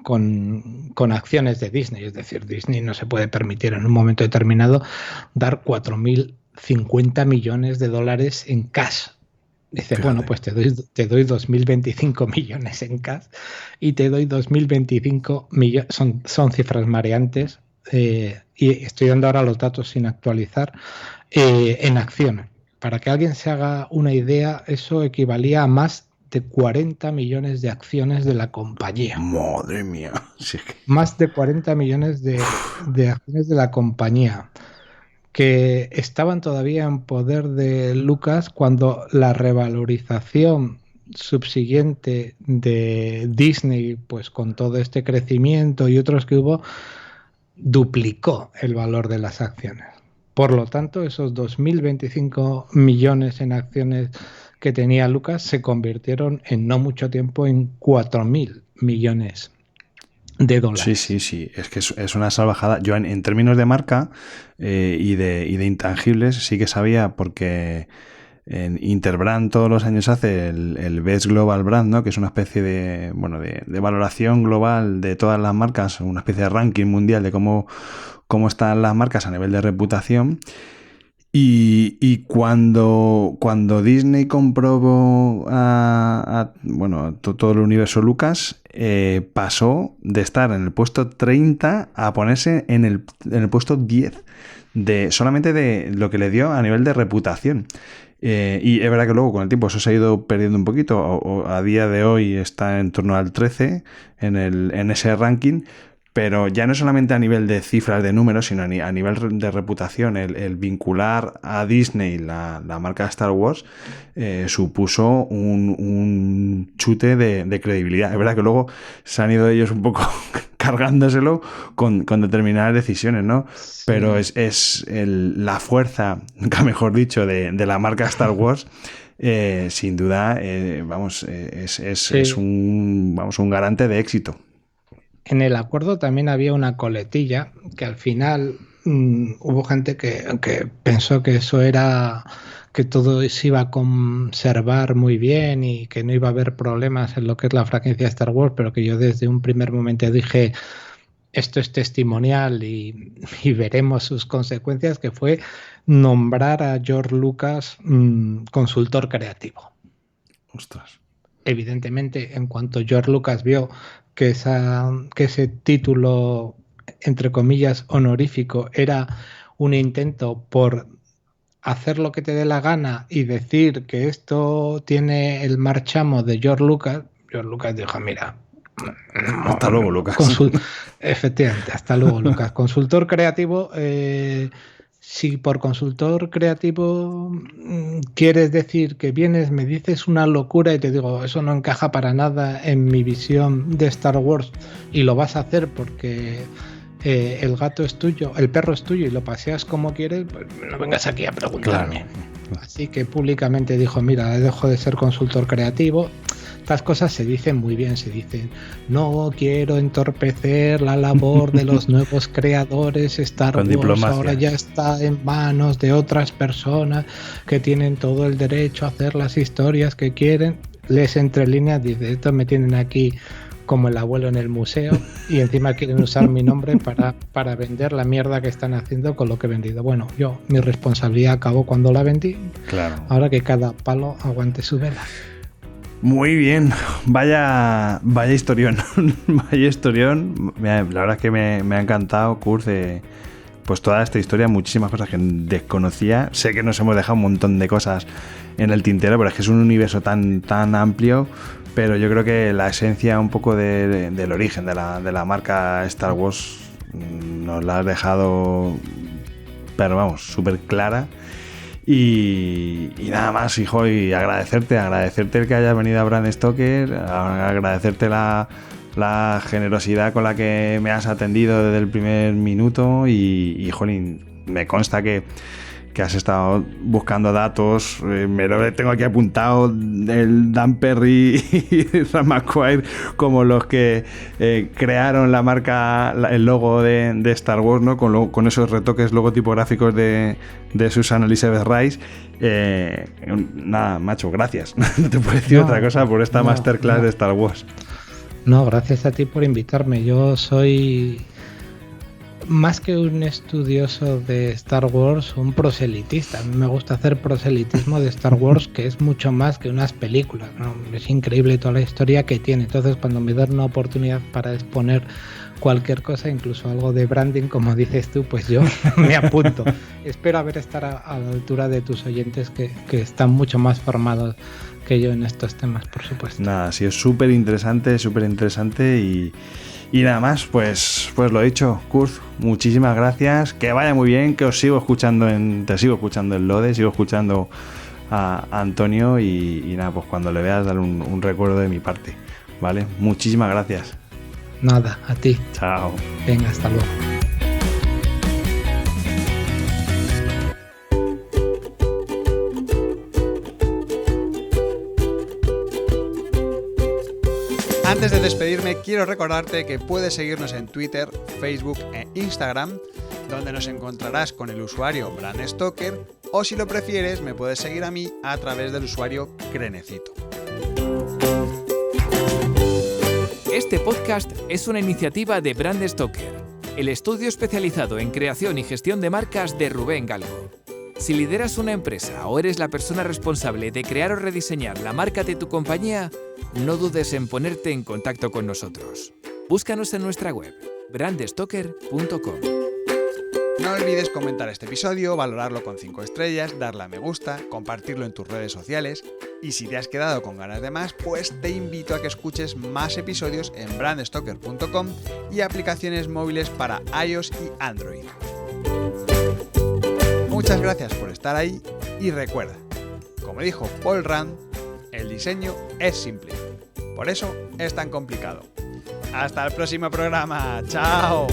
acciones de Disney. Es decir, Disney no se puede permitir en un momento determinado dar 4.050 millones de dólares en cash. Dice, bueno, pues te doy 2.025 millones en cash y te doy 2.025 millones, son cifras mareantes, y estoy dando ahora los datos sin actualizar, en acciones. Para que alguien se haga una idea, eso equivalía a más de 40 millones de acciones de la compañía. Madre mía. Sí. Más de 40 millones de acciones de la compañía, que estaban todavía en poder de Lucas cuando la revalorización subsiguiente de Disney, pues con todo este crecimiento y otros que hubo, duplicó el valor de las acciones. Por lo tanto, esos 2.025 millones en acciones que tenía Lucas se convirtieron en no mucho tiempo en 4.000 millones de dólares. Sí. Es que es una salvajada. Yo en términos de marca y de intangibles sí que sabía, porque en Interbrand todos los años hace el Best Global Brand, ¿no? Que es una especie de valoración global de todas las marcas, una especie de ranking mundial de cómo están las marcas a nivel de reputación. Y cuando Disney compró todo el universo Lucas, pasó de estar en el puesto 30 a ponerse en el puesto 10 solamente de lo que le dio a nivel de reputación. Y es verdad que luego con el tiempo eso se ha ido perdiendo un poquito, o a día de hoy está en torno al 13 en ese ranking. Pero ya no solamente a nivel de cifras, de números, sino a nivel de reputación. El vincular a Disney la marca Star Wars supuso un chute de credibilidad. Es verdad que luego se han ido ellos un poco cargándoselo con determinadas decisiones, ¿no? Sí. Pero es la fuerza, nunca mejor dicho, de la marca Star Wars. Sin duda, es un garante de éxito. En el acuerdo también había una coletilla que al final hubo gente que pensó que eso era, que todo se iba a conservar muy bien y que no iba a haber problemas en lo que es la franquicia Star Wars, pero que yo desde un primer momento dije, esto es testimonial y veremos sus consecuencias, que fue nombrar a George Lucas consultor creativo. Ostras. Evidentemente, en cuanto George Lucas vio que ese título, entre comillas, honorífico, era un intento por hacer lo que te dé la gana y decir que esto tiene el marchamo de George Lucas dijo, mira, Hasta luego, Lucas. Efectivamente, hasta luego, Lucas. Consultor creativo, si por consultor creativo quieres decir que vienes, me dices una locura y te digo, eso no encaja para nada en mi visión de Star Wars, y lo vas a hacer porque el gato es tuyo, el perro es tuyo y lo paseas como quieres, pues no vengas aquí a preguntarme. Claro. Así que públicamente dijo, mira, dejo de ser consultor creativo. Estas cosas se dicen muy bien, se dicen, no quiero entorpecer la labor de los nuevos creadores, Star Wars diplomacia. Ahora ya está en manos de otras personas que tienen todo el derecho a hacer las historias que quieren. Les entre líneas, dice, estos me tienen aquí como el abuelo en el museo y encima quieren usar mi nombre para vender la mierda que están haciendo con lo que he vendido. Bueno, mi responsabilidad acabó cuando la vendí. Claro. Ahora que cada palo aguante su vela. Muy bien, vaya historión, vaya historión. La verdad es que me ha encantado, Kurt, pues toda esta historia, muchísimas cosas que desconocía. Sé que nos hemos dejado un montón de cosas en el tintero, pero es que es un universo tan amplio. Pero yo creo que la esencia un poco del origen de la marca Star Wars nos la has dejado, pero vamos, súper clara. Y nada más, hijo, y agradecerte el que hayas venido a Brand Stoker, agradecerte la generosidad con la que me has atendido desde el primer minuto y jolín, me consta que has estado buscando datos, me lo tengo aquí apuntado, el Dan Perry y Ram McQuire como los que crearon la marca, el logo de Star Wars, ¿no? Con esos retoques logotipográficos de Susan Elizabeth Rice. Nada, macho, gracias. No te puedo decir otra cosa por esta masterclass de Star Wars. No, gracias a ti por invitarme. Yo soy más que un estudioso de Star Wars, un proselitista. A mí me gusta hacer proselitismo de Star Wars, que es mucho más que unas películas, ¿no? Es increíble toda la historia que tiene. Entonces, cuando me dan una oportunidad para exponer cualquier cosa, incluso algo de branding, como dices tú, pues yo me apunto. Espero estar a la altura de tus oyentes que están mucho más formados que yo en estos temas, por supuesto. Nada, sí, es súper interesante y nada más, pues lo dicho, Kurt, muchísimas gracias, que vaya muy bien, que te sigo escuchando en Lode, sigo escuchando a Antonio y nada, pues cuando le veas dale un recuerdo de mi parte, ¿vale? Muchísimas gracias. Nada, a ti. Chao. Venga, hasta luego. Antes de despedirme, quiero recordarte que puedes seguirnos en Twitter, Facebook e Instagram, donde nos encontrarás con el usuario Brand Stoker, o si lo prefieres, me puedes seguir a mí a través del usuario Crenecito. Este podcast es una iniciativa de Brand Stoker, el estudio especializado en creación y gestión de marcas de Rubén Galgo. Si lideras una empresa o eres la persona responsable de crear o rediseñar la marca de tu compañía, no dudes en ponerte en contacto con nosotros. Búscanos en nuestra web, brandstoker.com. No olvides comentar este episodio, valorarlo con 5 estrellas, darle a me gusta, compartirlo en tus redes sociales y si te has quedado con ganas de más, pues te invito a que escuches más episodios en brandstoker.com y aplicaciones móviles para iOS y Android. Muchas gracias por estar ahí y recuerda, como dijo Paul Rand, el diseño es simple, por eso es tan complicado. Hasta el próximo programa, ¡chao!